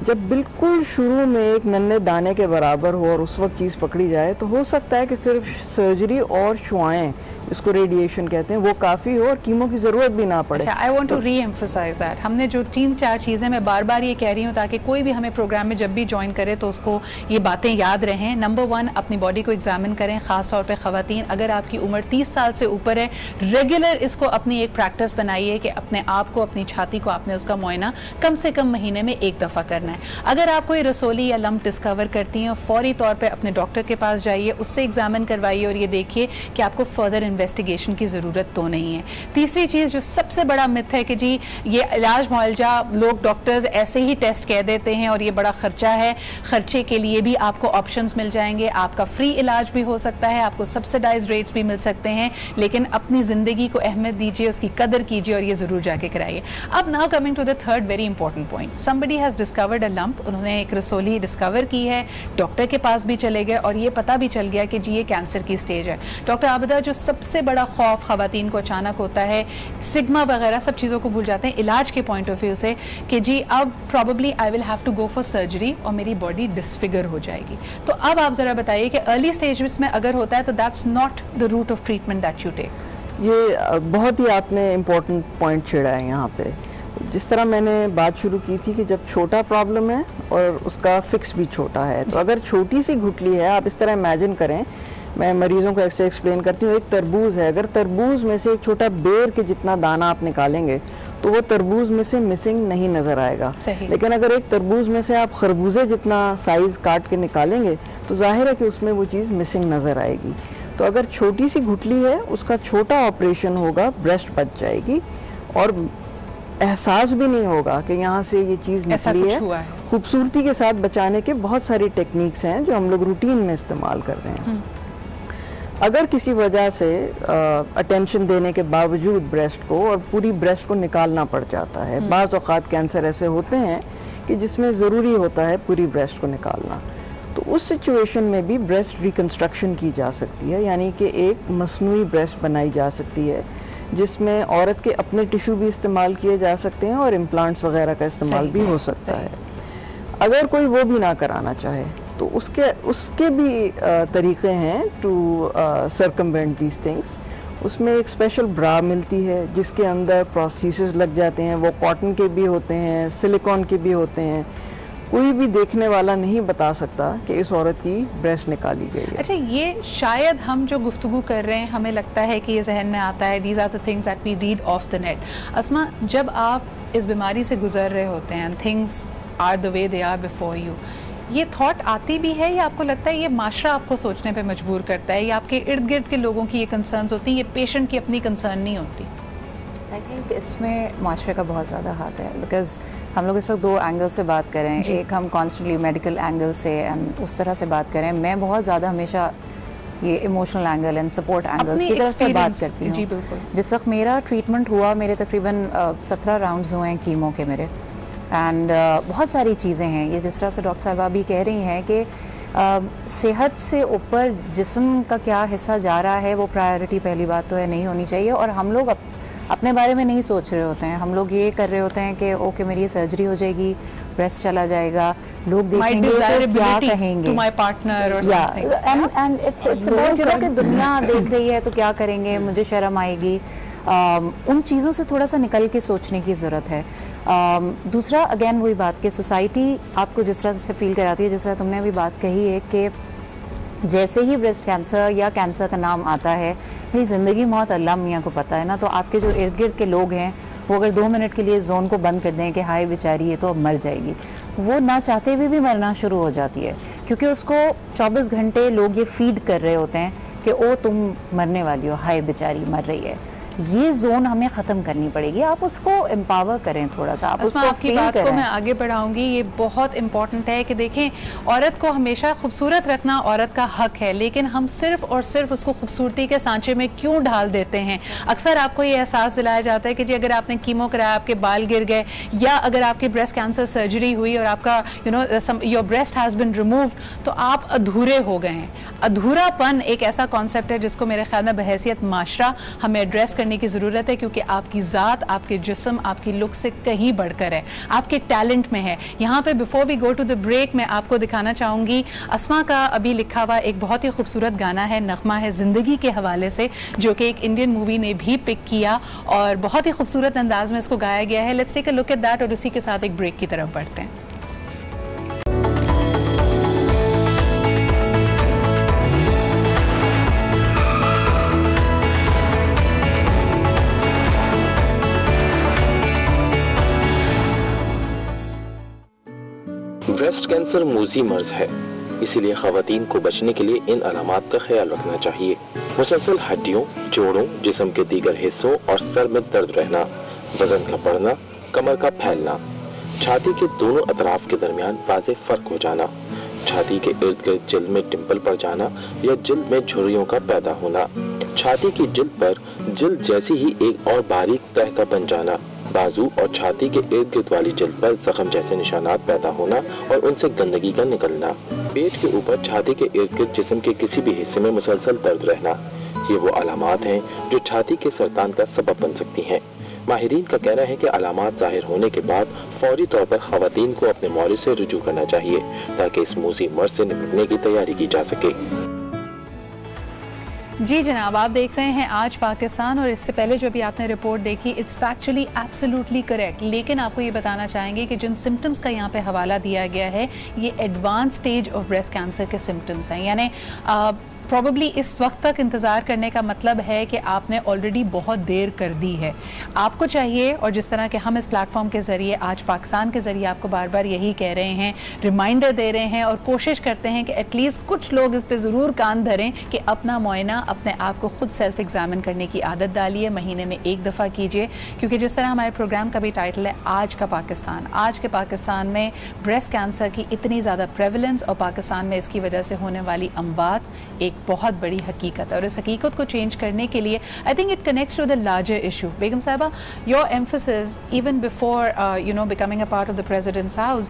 جب بالکل شروع میں ایک ننھے دانے کے برابر ہو اور اس وقت چیز پکڑی جائے تو ہو سکتا ہے کہ صرف سرجری اور شعاعیں, اس کو ریڈیشن کہتے ہیں, وہ کافی ہو اور کیمو کی ضرورت بھی نہ پڑے. اچھا, I want to re emphasise that. ہم نے جو 3-4 چیزیں میں بار بار یہ کہہ رہی ہوں تاکہ کوئی بھی ہمیں پروگرام میں جب بھی جوائن کرے تو اس کو یہ باتیں یاد رہیں. نمبر 1, اپنی باڈی کو ایگزامن کریں, خاص طور پہ خواتین. اگر آپ کی عمر 30 سال سے اوپر ہے, ریگولر اس کو اپنی ایک پریکٹس بنائیے کہ اپنے آپ کو, اپنی چھاتی کو آپ نے اس کا معائنہ کم سے کم مہینے میں 1 دفعہ کرنا ہے. اگر آپ کوئی رسولی یا لمپ ڈسکور کرتی ہیں, فوری طور پہ اپنے ڈاکٹر کے پاس جائیے, اس سے ایگزامن کروائیے اور یہ دیکھیے کہ آپ کو فردر انویسٹیگیشن کی ضرورت تو نہیں ہے. تیسری چیز جو سب سے بڑا مت ہے کہ جی یہ علاج معالجہ لوگ ڈاکٹرز ایسے ہی ٹیسٹ کہہ دیتے ہیں اور یہ بڑا خرچہ ہے, خرچے کے لیے بھی آپ کو آپشنز مل جائیں گے. آپ کا فری علاج بھی ہو سکتا ہے, آپ کو سبسڈائز ریٹس بھی مل سکتے ہیں, لیکن اپنی زندگی کو اہمیت دیجیے, اس کی قدر کیجیے اور یہ ضرور جا کے کرائیے. اب now coming to the third very important point. somebody has discovered a lump, انہوں نے ایک رسولی ڈسکور کی ہے, ڈاکٹر کے پاس بھی چلے گئے اور یہ پتہ بھی چل گیا کہ جی یہ کینسر کی سٹیج ہے. ڈاکٹر عابدہ, جو سب سے بڑا خوف خواتین کو اچانک ہوتا ہے, سگما وغیرہ سب چیزوں کو بھول جاتے ہیں علاج کے پوائنٹ آف ویو سے, کہ جی اب probably I will have to go for surgery اور میری باڈی ڈسفگر ہو جائے گی. تو اب آپ ذرا بتائیے کہ ارلی سٹیجز میں اگر ہوتا ہے تو that's not the root of treatment that you take. یہ بہت ہی آپ نے امپورٹنٹ پوائنٹ چھیڑا ہے یہاں پہ. جس طرح میں نے بات شروع کی تھی کہ جب چھوٹا پرابلم ہے اور اس کا فکس بھی چھوٹا ہے, تو اگر چھوٹی سی گھٹلی ہے, آپ اس طرح امیجن کریں, میں مریضوں کو ایسے ایکسپلین کرتی ہوں, ایک تربوز ہے, اگر تربوز میں سے ایک چھوٹا بیر کے جتنا دانہ آپ نکالیں گے تو وہ تربوز میں سے مسنگ نہیں نظر آئے گا. لیکن اگر ایک تربوز میں سے آپ خربوزے جتنا سائز کاٹ کے نکالیں گے تو ظاہر ہے کہ اس میں وہ چیز مسنگ نظر آئے گی. تو اگر چھوٹی سی گھٹلی ہے, اس کا چھوٹا آپریشن ہوگا, بریسٹ بچ جائے گی اور احساس بھی نہیں ہوگا کہ یہاں سے یہ چیز نکلی ہے. خوبصورتی کے ساتھ بچانے کے بہت ساری ٹیکنیکس ہیں جو ہم لوگ روٹین میں استعمال کر رہے ہیں. اگر کسی وجہ سے اٹینشن دینے کے باوجود بریسٹ کو اور پوری بریسٹ کو نکالنا پڑ جاتا ہے, بعض اوقات کینسر ایسے ہوتے ہیں کہ جس میں ضروری ہوتا ہے پوری بریسٹ کو نکالنا, تو اس سچویشن میں بھی بریسٹ ریکنسٹرکشن کی جا سکتی ہے, یعنی کہ ایک مصنوعی بریسٹ بنائی جا سکتی ہے جس میں عورت کے اپنے ٹیشو بھی استعمال کیے جا سکتے ہیں اور امپلانٹس وغیرہ کا استعمال بھی ہو سکتا ہے. اگر کوئی وہ بھی نہ کرانا چاہے تو اس کے بھی طریقے ہیں ٹو سرکموینٹ دیز تھنگس. اس میں ایک اسپیشل برا ملتی ہے جس کے اندر پروستھیسس لگ جاتے ہیں, وہ کاٹن کے بھی ہوتے ہیں, سلیکون کے بھی ہوتے ہیں. کوئی بھی دیکھنے والا نہیں بتا سکتا کہ اس عورت کی بریسٹ نکالی گئی ہے. اچھا, یہ شاید ہم جو گفتگو کر رہے ہیں ہمیں لگتا ہے کہ یہ ذہن میں آتا ہے, these are the things that we read of the net. Asma, جب آپ اس بیماری سے گزر رہے ہوتے ہیں, things are the way they are before you, یہ تھاٹ آتی بھی ہے یا آپ کو لگتا ہے یہ معاشرہ آپ کو سوچنے پہ مجبور کرتا ہے, یا آپ کے ارد گرد کے لوگوں کی یہ کنسرنز ہوتی ہیں, یہ پیشنٹ کی اپنی کنسرن نہیں ہوتی؟ آئی تھنک اس میں معاشرے کا بہت زیادہ ہاتھ ہے, بیکاز ہم لوگ اس وقت 2 اینگل سے بات کریں. ایک ہم کانسٹنٹلی میڈیکل اینگل سے اس طرح سے بات کریں, میں بہت زیادہ ہمیشہ یہ emotional angle and support angles کی طرف سے بات کرتی ہوں. جی بالکل. جس وقت میرا ٹریٹمنٹ ہوا, میرے تقریباً 17 راؤنڈز ہوئے ہیں کیمو کے میرے, اینڈ بہت ساری چیزیں ہیں. یہ جس طرح سے ڈاکٹر صاحبہ بھی کہہ رہی ہیں کہ صحت سے اوپر جسم کا کیا حصہ جا رہا ہے وہ پرائیورٹی پہلی بات تو ہے, نہیں ہونی چاہیے. اور ہم لوگ اپنے بارے میں نہیں سوچ رہے ہوتے ہیں, ہم لوگ یہ کر رہے ہوتے ہیں کہ اوکے میری یہ سرجری ہو جائے گی, بریسٹ چلا جائے گا, لوگ دیکھیں گے کیا کہیں گے, کہ دنیا دیکھ رہی ہے تو کیا کریں گے, مجھے شرم آئے گی. ان چیزوں سے تھوڑا سا نکل کے سوچنے کی ضرورت ہے. دوسرا اگین وہی بات کہ سوسائٹی آپ کو جس طرح سے فیل کراتی ہے, جس طرح تم نے ابھی بات کہی ہے کہ جیسے ہی بریسٹ کینسر یا کینسر کا نام آتا ہے, بھائی زندگی موت اللہ میاں کو پتہ ہے نا, تو آپ کے جو ارد گرد کے لوگ ہیں وہ اگر 2 منٹ کے لیے زون کو بند کر دیں کہ ہائے بیچاری یہ تو اب مر جائے گی, وہ نہ چاہتے ہوئے بھی مرنا شروع ہو جاتی ہے, کیونکہ اس کو 24 گھنٹے لوگ یہ فیڈ کر رہے ہوتے ہیں کہ او تم مرنے والی ہو, ہائے بیچاری مر رہی ہے. یہ زون ہمیں ختم کرنی پڑے گی. آپ اس کو امپاور کریں تھوڑا سا, آپ اس کو آپ کی بات کو میں آگے بڑھاؤں گی. یہ بہت امپورٹنٹ ہے کہ دیکھیں عورت کو ہمیشہ خوبصورت رکھنا عورت کا حق ہے, لیکن ہم صرف اور صرف اس کو خوبصورتی کے سانچے میں کیوں ڈال دیتے ہیں. اکثر آپ کو یہ احساس دلایا جاتا ہے کہ جی اگر آپ نے کیمو کرایا آپ کے بال گر گئے, یا اگر آپ کی بریسٹ کینسر سرجری ہوئی اور آپ کا your breast has been removed, تو آپ ادھورے ہو گئے ہیں. ادھورا پن ایک ایسا کانسیپٹ ہے جس کو میرے خیال میں بحیثیت معاشرہ ہمیں ایڈریس کرنے کی ضرورت ہے, کیونکہ آپ کی ذات, آپ کے جسم, آپ کی لک سے کہیں بڑھ کر ہے, آپ کے ٹیلنٹ میں ہے. یہاں پہ before we go to the break میں آپ کو دکھانا چاہوں گی اسما کا ابھی لکھا ہوا ایک بہت ہی خوبصورت گانا ہے, نغمہ ہے زندگی کے حوالے سے, جو کہ ایک انڈین مووی نے بھی پک کیا اور بہت ہی خوبصورت انداز میں اس کو گایا گیا ہے. Let's take a look at that, اور اسی کے ساتھ ایک بریک کی طرف بڑھتے ہیں. بریسٹ کینسر موذی مرض ہے, اسی لیے خواتین کو بچنے کے لیے ان علامات کا خیال رکھنا چاہیے. مسلسل ہڈیوں, جوڑوں, جسم کے دیگر حصوں اور سر میں درد رہنا, وزن کا بڑھنا, کمر کا پھیلنا, چھاتی کے دونوں اطراف کے درمیان واضح فرق ہو جانا, چھاتی کے ارد گرد جلد میں ڈمپل پڑ جانا یا جلد میں جھریوں کا پیدا ہونا, چھاتی کی جلد پر جلد جیسی ہی ایک اور باریک تہ کا بن جانا, بازو اور چھاتی کے ارد گرد والی جلد پر زخم جیسے نشانات پیدا ہونا اور ان سے گندگی کا نکلنا, پیٹ کے اوپر چھاتی کے ارد گرد جسم کے کسی بھی حصے میں مسلسل درد رہنا, یہ وہ علامات ہیں جو چھاتی کے سرطان کا سبب بن سکتی ہیں. ماہرین کا کہنا ہے کہ علامات ظاہر ہونے کے بعد فوری طور پر خواتین کو اپنے مورد سے رجوع کرنا چاہیے تاکہ اس موذی مرض سے نمٹنے کی تیاری کی جا سکے. جی جناب, آپ دیکھ رہے ہیں آج پاکستان, اور اس سے پہلے جو بھی آپ نے رپورٹ دیکھی اٹس فیکچولی ایبسولوٹلی کریکٹ, لیکن آپ کو یہ بتانا چاہیں گے کہ جن سمٹمز کا یہاں پہ حوالہ دیا گیا ہے یہ advance stage of breast cancer کے سمٹمز ہیں. یعنی پروبیبلی اس وقت تک انتظار کرنے کا مطلب ہے کہ آپ نے آلریڈی بہت دیر کر دی ہے. آپ کو چاہیے, اور جس طرح کہ ہم اس پلیٹ فارم کے ذریعے آج پاکستان کے ذریعے آپ کو بار بار یہی کہہ رہے ہیں, ریمائنڈر دے رہے ہیں اور کوشش کرتے ہیں کہ ایٹ لیسٹ کچھ لوگ اس پہ ضرور کان دھریں کہ اپنا معائنہ اپنے آپ کو خود سیلف ایگزامن کرنے کی عادت ڈالیے, مہینے میں ایک دفعہ کیجیے, کیونکہ جس طرح ہمارے پروگرام کا بھی ٹائٹل ہے آج کا پاکستان, آج کے پاکستان میں بریسٹ کینسر کی اتنی زیادہ پریولنس اور پاکستان میں اس کی وجہ سے ہونے والی اموات ایک بہت بڑی حقیقت ہے, اور اس حقیقت کو چینج کرنے کے لیے I think it connects to the larger issue. بیگم صاحبہ, your emphasis even before becoming a part of the President's house,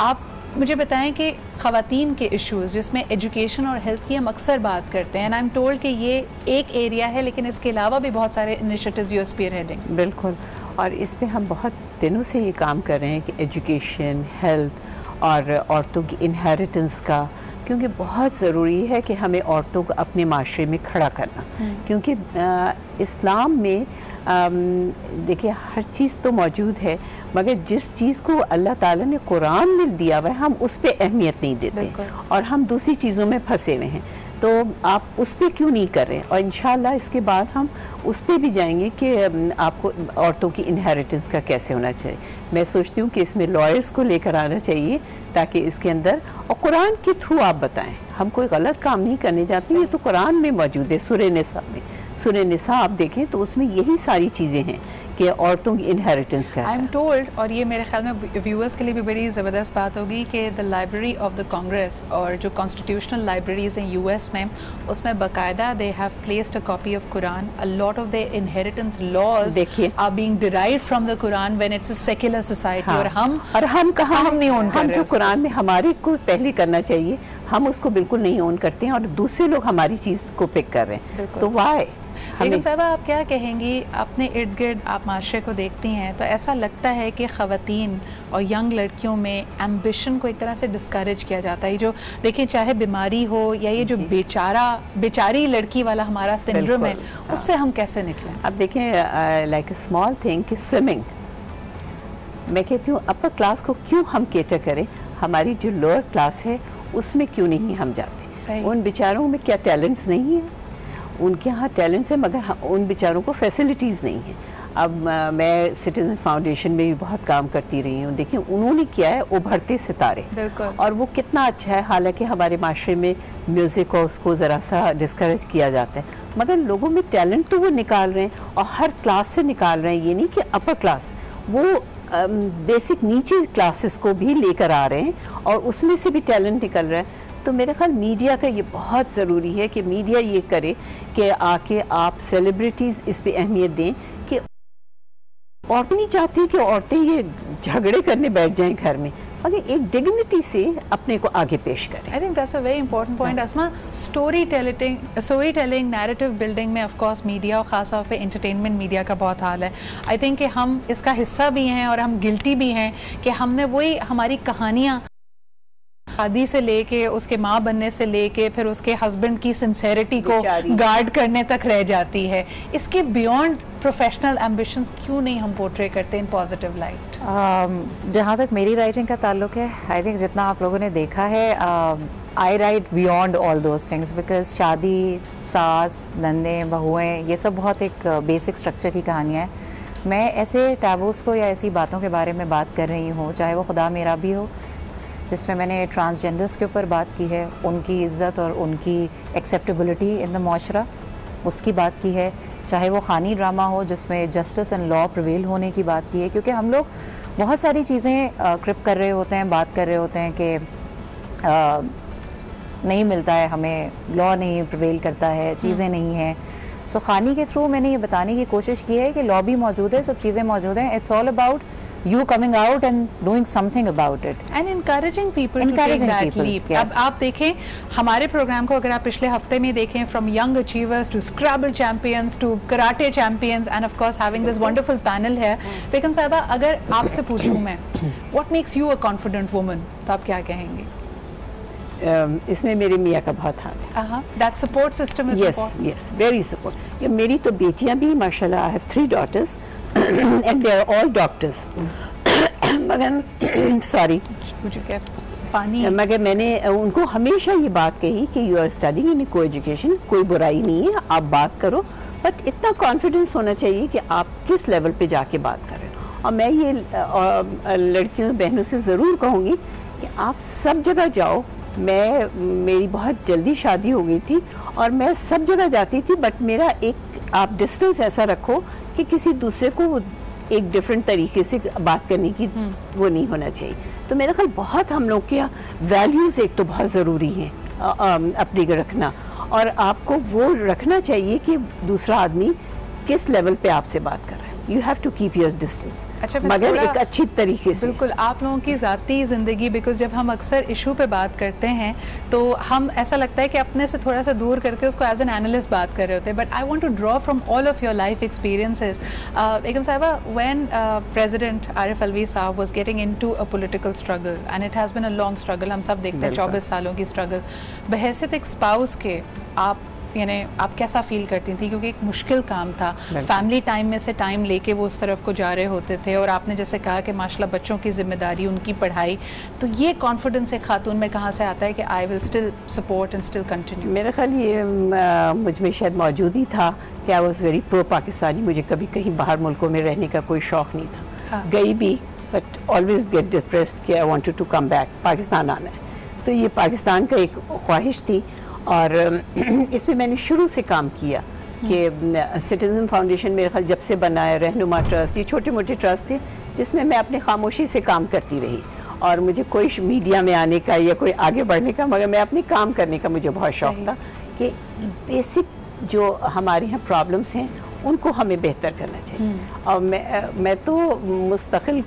آپ مجھے بتائیں کہ خواتین کے ایشوز جس میں ایجوکیشن اور ہیلتھ کی ہم اکثر بات کرتے ہیں, and I'm told کہ یہ ایک ایریا ہے لیکن اس کے علاوہ بھی بہت سارے انیشیٹیوز you're spearheading. بالکل, اور اس پہ ہم بہت دنوں سے یہ کام کر رہے ہیں کہ ایجوکیشن, ہیلتھ اور عورتوں کی انہیریٹنس کا, کیونکہ بہت ضروری ہے کہ ہمیں عورتوں کو اپنے معاشرے میں کھڑا کرنا, کیونکہ اسلام میں دیکھیں ہر چیز تو موجود ہے, مگر جس چیز کو اللہ تعالیٰ نے قرآن میں دیا ہوا ہے ہم اس پہ اہمیت نہیں دیتے اور ہم دوسری چیزوں میں پھنسے ہوئے ہیں. تو آپ اس پہ کیوں نہیں کر رہے ہیں, اور انشاءاللہ اس کے بعد ہم اس پہ بھی جائیں گے کہ آپ کو عورتوں کی انہیریٹنس کا کیسے ہونا چاہیے. میں سوچتی ہوں کہ اس میں لائرز کو لے کر آنا چاہیے تاکہ اس کے اندر, اور قرآن کے تھرو آپ بتائیں, ہم کوئی غلط کام نہیں کرنے جاتے, یہ تو قرآن میں موجود ہے. سورہ نساء میں, سورہ نساء آپ دیکھیں تو اس میں یہی ساری چیزیں ہیں کہ عورتوں کی انہیریٹنس کا ہے. آئی ایم ٹولڈ, اور یہ میرے خیال میں ویورز کے لیے بھی بڑی زبردست بات ہوگی کہ the library of the Congress اور جو کانسٹیٹیوشنل لائبریریز ہیں یو ایس میں, اس میں باقاعدہ they have placed a copy of Quran. a lot of their inheritance laws are being derived from the Quran when it's a secular society. اور ہم کہاں ہم نہیں اون کر رہے, جو قرآن میں ہمارے کو پہلے کرنا چاہیے ہم اس کو بالکل نہیں اون کرتے ہیں, اور دوسرے لوگ ہماری چیز کو پک کر رہے ہیں. تو وائی بیگم صاحبہ, آپ کیا کہیں گی, اپنے ارد گرد آپ معاشرے کو دیکھتی ہیں تو ایسا لگتا ہے کہ خواتین اور ینگ لڑکیوں میں ایمبیشن کو ایک طرح سے ڈسکریج کیا جاتا ہے. جو دیکھیں چاہے بیماری ہو یا یہ جو بیچاری لڑکی والا ہمارا سنڈروم ہے, اس سے ہم کیسے نکلیں؟ اب دیکھیں لائک اے اسمال تھنگ کہ سوئمنگ, میں کہتی ہوں اپر کلاس کو کیوں ہم کیٹر کریں, ہماری جو لوور کلاس ہے اس میں کیوں نہیں ہم جاتے. ان بیچاروں میں کیا ٹیلنٹس نہیں ہیں, ان کے ہاں ٹیلنٹس ہیں مگر ان بیچاروں کو فیسلٹیز نہیں ہیں. اب میں سٹیزن فاؤنڈیشن میں بھی بہت کام کرتی رہی ہوں, دیکھیں انہوں نے کیا ہے ابھرتے ستارے, اور وہ کتنا اچھا ہے. حالانکہ ہمارے معاشرے میں میوزک کو اس کو ذرا سا ڈسکریج کیا جاتا ہے, مگر لوگوں میں ٹیلنٹ تو وہ نکال رہے ہیں اور ہر کلاس سے نکال رہے ہیں. یہ نہیں کہ اپر کلاس, وہ بیسک نیچے کلاسز کو بھی لے کر آ رہے ہیں اور اس میں سے بھی ٹیلنٹ نکل رہا ہے. تو میرے خیال میڈیا کا یہ بہت ضروری ہے کہ میڈیا یہ کرے کہ آ کے آپ سیلیبریٹیز اس پہ اہمیت دیں کہ عورتیں نہیں چاہتی کہ عورتیں یہ جھگڑے کرنے بیٹھ جائیں گھر میں, مگر ایک ڈگنیٹی سے اپنے کو آگے پیش کریں. I think that's a very important point, Asma. story telling, narrative building میں of course میڈیا اور خاص طور پہ انٹرٹینمنٹ میڈیا کا بہت حال ہے. I think کہ ہم اس کا حصہ بھی ہیں اور ہم گلٹی بھی ہیں کہ ہم نے وہی ہماری کہانیاں شادی سے لے کے اس کے ماں بننے سے لے کے پھر اس کے ہسبینڈ کی سنسیریٹی کو گارڈ کرنے تک رہ جاتی ہے. اس کے بیونڈ پروفیشنل ایمبیشنز کیوں نہیں ہم پورٹری کرتے ان پازیٹیو لائٹ؟ جہاں تک میری رائٹنگ کا تعلق ہے, آئی تھنک جتنا آپ لوگوں نے دیکھا ہے, I write beyond all those things, because شادی, ساس, نندیں, بہوئیں, یہ سب بہت ایک بیسک اسٹرکچر کی کہانیاں ہیں. میں ایسے ٹیبوز کو یا ایسی باتوں کے بارے میں بات کر رہی ہوں, چاہے وہ خدا میرا بھی ہو, جس میں نے ٹرانسجینڈرس کے اوپر بات کی ہے, ان کی عزت اور ان کی ایکسیپٹیبلٹی ان دا معاشرہ, اس کی بات کی ہے, چاہے وہ خانی ڈرامہ ہو جس میں جسٹس اینڈ لا پریویل ہونے کی بات کی ہے. کیونکہ ہم لوگ بہت ساری چیزیں کرپ کر رہے ہوتے ہیں, بات کر رہے ہوتے ہیں کہ نہیں ملتا ہے ہمیں, لا نہیں پریویل کرتا ہے, چیزیں نہیں ہیں. سو خانی کے تھرو میں نے یہ بتانے کی کوشش کی ہے کہ لا بھی موجود ہے, سب چیزیں موجود ہیں. It's all about you coming out and doing something about it and encouraging people to take that leap. اب آپ دیکھیں ہمارے پروگرام کو, اگر آپ پچھلے ہفتے میں دیکھیں, from young achievers to Scrabble champions to karate champions and of course having this wonderful panel here. بیگم صاحبہ, اگر آپ سے پوچھوں میں what makes you a confident woman, تو آپ کیا کہیں گے؟ اس میں میرے میاں کا بہت ہاتھ ہے. That support system is important. Yes, very support. میری تو بیٹیاں بھی ماشاءاللہ, I have 3 daughters and they are all doctors. مگر میں نے ان کو ہمیشہ یہ بات کہی کہ یو آر اسٹڈنگ ان کو ایجوکیشن, کوئی برائی نہیں ہے, آپ بات کرو, بٹ اتنا کانفیڈنس ہونا چاہیے کہ آپ کس لیول پہ جا کے بات کریں. اور میں یہ لڑکیوں بہنوں سے ضرور کہوں گی کہ آپ سب جگہ جاؤ. میری بہت جلدی شادی ہو گئی تھی اور میں سب جگہ جاتی تھی, بٹ میرا ایک آپ ڈسٹینس ایسا رکھو کہ کسی دوسرے کو ایک ڈفرینٹ طریقے سے بات کرنے کی وہ نہیں ہونا چاہیے. تو میرا خیال بہت ہم لوگ کے ویلیوز ایک تو بہت ضروری ہیں اپنی رکھنا, اور آپ کو وہ رکھنا چاہیے کہ دوسرا آدمی کس لیول پہ آپ سے بات کر رہا ہے. You have to keep your distance, مگر ایک اچھی طریقے سے. بالکل آپ لوگوں کی ذاتی زندگی, بیکاز جب ہم اکثر ایشو پہ بات کرتے ہیں تو ہم ایسا لگتا ہے کہ اپنے سے تھوڑا سا دور کر کے اس کو ایز این اینالسٹ بات کر رہے ہوتے ہیں, but I want to draw from all of your life experiences. Begum Sahiba, when President Arif Alvi Sahib was getting into a political struggle, and it has been a long struggle, ہم سب دیکھتے ہیں 24 سالوں کی اسٹرگل, بحیثیت ایک اسپاؤس کے آپ یعنی آپ کیسا فیل کرتی تھیں؟ کیونکہ ایک مشکل کام تھا, فیملی ٹائم میں سے ٹائم لے کے وہ اس طرف کو جا رہے ہوتے تھے, اور آپ نے جیسے کہا کہ ماشاءاللہ بچوں کی ذمہ داری, ان کی پڑھائی, تو یہ کانفیڈنس ایک خاتون میں کہاں سے آتا ہے کہ I will still support and still continue? میرا خیال یہ مجھ میں شاید موجود ہی تھا کہ I was very pro Pakistani. مجھے کبھی کہیں باہر ملکوں میں رہنے کا کوئی شوق نہیں تھا, گئی بھی, بٹ آلویز گیٹ ڈپریسڈ کہ I wanted to come back, Pakistan آنا ہے. تو یہ پاکستان کا ایک خواہش تھی, اور اس میں نے شروع سے کام کیا کہ سٹیزن فاؤنڈیشن میرے خیال جب سے بنا ہے, رہنما ٹرسٹ, یہ چھوٹے موٹے ٹرسٹ تھے جس میں میں اپنے خاموشی سے کام کرتی رہی, اور مجھے کوئی میڈیا میں آنے کا یا کوئی آگے بڑھنے کا, مگر میں اپنے کام کرنے کا مجھے بہت شوق تھا کہ بیسک جو ہمارے یہاں پرابلمس ہیں ان کو ہمیں بہتر کرنا چاہیے. اور میں تو مستقل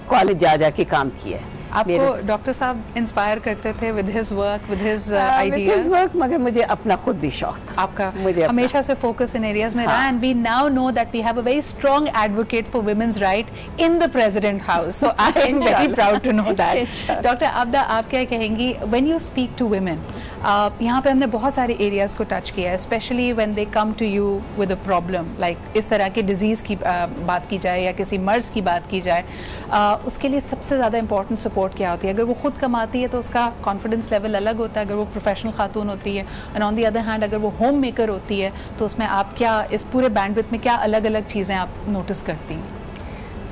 کالج جا کے کام کیا ہے. آپ کو ڈاکٹر صاحب انسپائر کرتے تھے with his work, with his ideas? مگر مجھے اپنا خود بھی شوق تھا. آپ کا ہمیشہ سے فوکس ان ایریاز میں رہا, and we now know that we have a very strong advocate for women's right in the President House. So I am very proud to know that. Doctor Abida, آپ کیا کہیں گی when you speak to women? یہاں پہ ہم نے بہت سارے ایریاز کو ٹچ کیا ہے, especially when they come to you with a problem, like اس طرح کی ڈیزیز کی بات کی جائے یا کسی مرض کی بات کی جائے, اس کے لیے سب سے زیادہ امپورٹنٹ سپورٹ کیا ہوتی ہے؟ اگر وہ خود کماتی ہے تو اس کا کانفیڈنس لیول الگ ہوتا ہے, اگر وہ پروفیشنل خاتون ہوتی ہے, and on the other hand اگر وہ ہوم میکر ہوتی ہے تو اس میں آپ کیا اس پورے بینڈ وتھ میں کیا الگ الگ چیزیں آپ نوٹس کرتی ہیں؟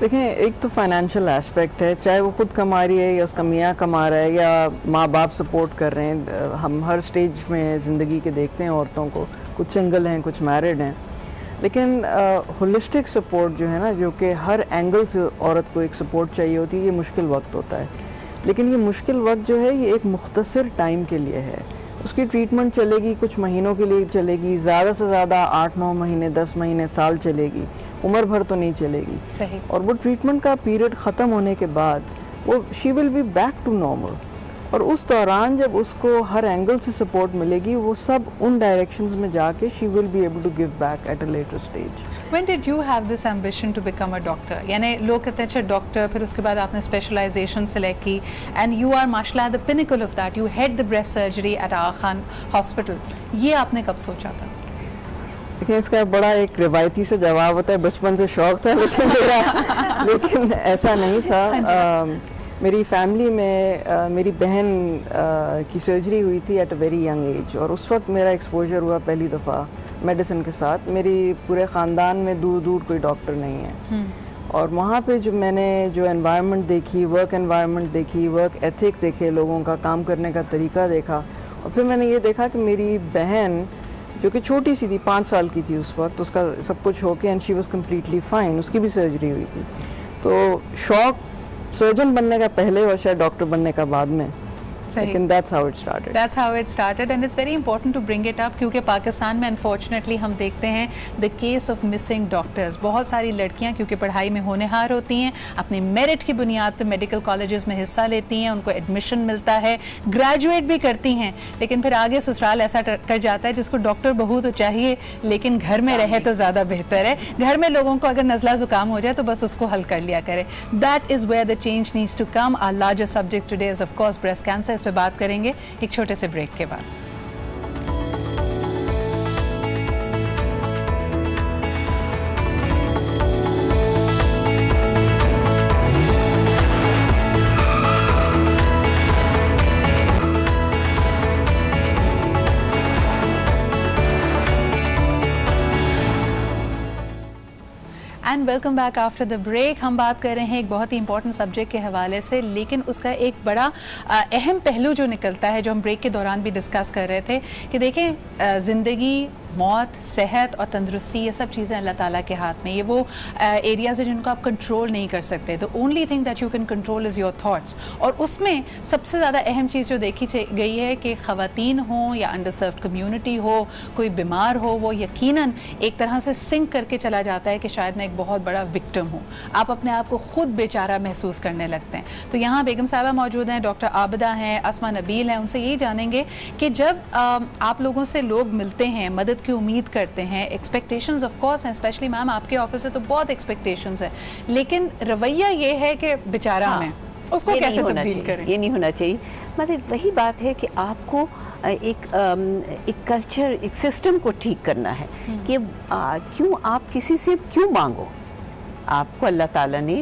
دیکھیں, ایک تو فائنینشیل ایسپیکٹ ہے, چاہے وہ خود کما رہی ہے یا اس کا میاں کما رہا ہے یا ماں باپ سپورٹ کر رہے ہیں. ہم ہر سٹیج میں زندگی کے دیکھتے ہیں عورتوں کو, کچھ سنگل ہیں, کچھ میرڈ ہیں. لیکن ہولسٹک سپورٹ جو ہے نا, جو کہ ہر اینگل سے عورت کو ایک سپورٹ چاہیے ہوتی ہے, یہ مشکل وقت ہوتا ہے. لیکن یہ مشکل وقت جو ہے یہ ایک مختصر ٹائم کے لیے ہے. اس کی ٹریٹمنٹ چلے گی, کچھ مہینوں کے لیے چلے گی, زیادہ سے زیادہ 8-9 مہینے, 10 مہینے, سال چلے گی, عمر بھر تو نہیں چلے گی. صحیح. اور وہ ٹریٹمنٹ کا پیریڈ ختم ہونے کے بعد وہ she will be back to normal. اور اس دوران جب اس کو ہر اینگل سے سپورٹ ملے گی, وہ سب ان ڈائریکشنز میں جا کے she will be able to give back at a later stage. When did you have this ambition to become a doctor? یعنی لوگ کہتے ہیں اچھا ڈاکٹر, پھر اس کے بعد آپ نے اسپیشلائزیشن سلیکٹ کی, اینڈ یو آر ماشاء اللہ the pinnacle of that. You head the breast surgery at Aga Khan hospital. یہ آپ نے کب سوچا تھا؟ لیکن اس کا بڑا ایک روایتی سے جواب ہوتا ہے, بچپن سے شوق تھا, لیکن ایسا نہیں تھا. میری فیملی میں میری بہن کی سرجری ہوئی تھی at a very young age, اور اس وقت میرا ایکسپوجر ہوا پہلی دفعہ میڈیسن کے ساتھ. میری پورے خاندان میں دور دور کوئی ڈاکٹر نہیں ہے, اور وہاں پہ جو میں نے جو انوائرمنٹ دیکھی, ورک انوائرمنٹ دیکھی, ورک ایتھک دیکھے, لوگوں کا کام کرنے کا طریقہ دیکھا, اور پھر میں نے یہ دیکھا کہ میری بہن جو کہ چھوٹی سی تھی, 5 سال کی تھی اس وقت, اس کا سب کچھ ہو کے and she was completely fine, اس کی بھی سرجری ہوئی تھی. تو شوق سرجن بننے کا پہلے اور شاید ڈاکٹر بننے کا بعد میں, لیکن that's how it started. That's how it started, and it's very important to bring it up کیونکہ پاکستان میں unfortunately ہم دیکھتے ہیں the case of missing doctors. بہت ساری لڑکیاں کیونکہ پڑھائی میں ہونہار ہوتی ہیں, اپنی میرٹ کی بنیاد پہ میڈیکل کالجز میں حصہ لیتی ہیں, ان کو ایڈمیشن ملتا ہے, گریجویٹ بھی کرتی ہیں, لیکن پھر آگے سسرال ایسا کر جاتا ہے جس کو ڈاکٹر بہو تو چاہیے لیکن گھر میں رہے تو زیادہ بہتر ہے. گھر میں لوگوں کو اگر نزلہ زکام ہو جائے تو بس اس کو حل کر لیا کرے. That is where the change needs to come. Our larger subject today is of course breast cancer. اس پہ بات کریں گے ایک چھوٹے سے بریک کے بعد. And welcome back after the break. ہم بات کر رہے ہیں ایک بہت ہی امپورٹنٹ سبجیکٹ کے حوالے سے, لیکن اس کا ایک بڑا اہم پہلو جو نکلتا ہے, جو ہم بریک کے دوران بھی ڈسکس کر رہے تھے, کہ دیکھیں زندگی, موت, صحت اور تندرستی یہ سب چیزیں اللہ تعالیٰ کے ہاتھ میں. یہ وہ ایریاز ہیں جن کو آپ کنٹرول نہیں کر سکتے. the only thing that you can control is your thoughts. اور اس میں سب سے زیادہ اہم چیز جو دیکھی گئی ہے کہ خواتین ہوں یا انڈر سروڈ کمیونٹی ہو, کوئی بیمار ہو, وہ یقیناً ایک طرح سے سنک کر کے چلا جاتا ہے کہ شاید میں ایک بہت بڑا وکٹم ہوں. آپ اپنے آپ کو خود بیچارہ محسوس کرنے لگتے ہیں. تو یہاں بیگم صاحبہ موجود ہیں, ڈاکٹر عابدہ ہیں, اسما نبیل ہیں. ان سے یہی جانیں گے کہ جب آپ لوگوں سے لوگ ملتے ہیں, مدد کی امید کرتے ہیں, ایکسپیکٹیشنز آف کورس ہیں, اسپیشلی میم آپ کے آفس سے تو بہت ایکسپیکٹیشنز ہیں, لیکن رویہ یہ ہے کہ بیچارہ میں اس کو کیسے تبدیل کریں؟ یہ نہیں ہونا چاہیے. مطلب وہی بات ہے کہ آپ کو ایک کلچر, ایک سسٹم کو ٹھیک کرنا ہے کہ کیوں آپ کسی سے کیوں مانگو. آپ کو اللہ تعالیٰ نے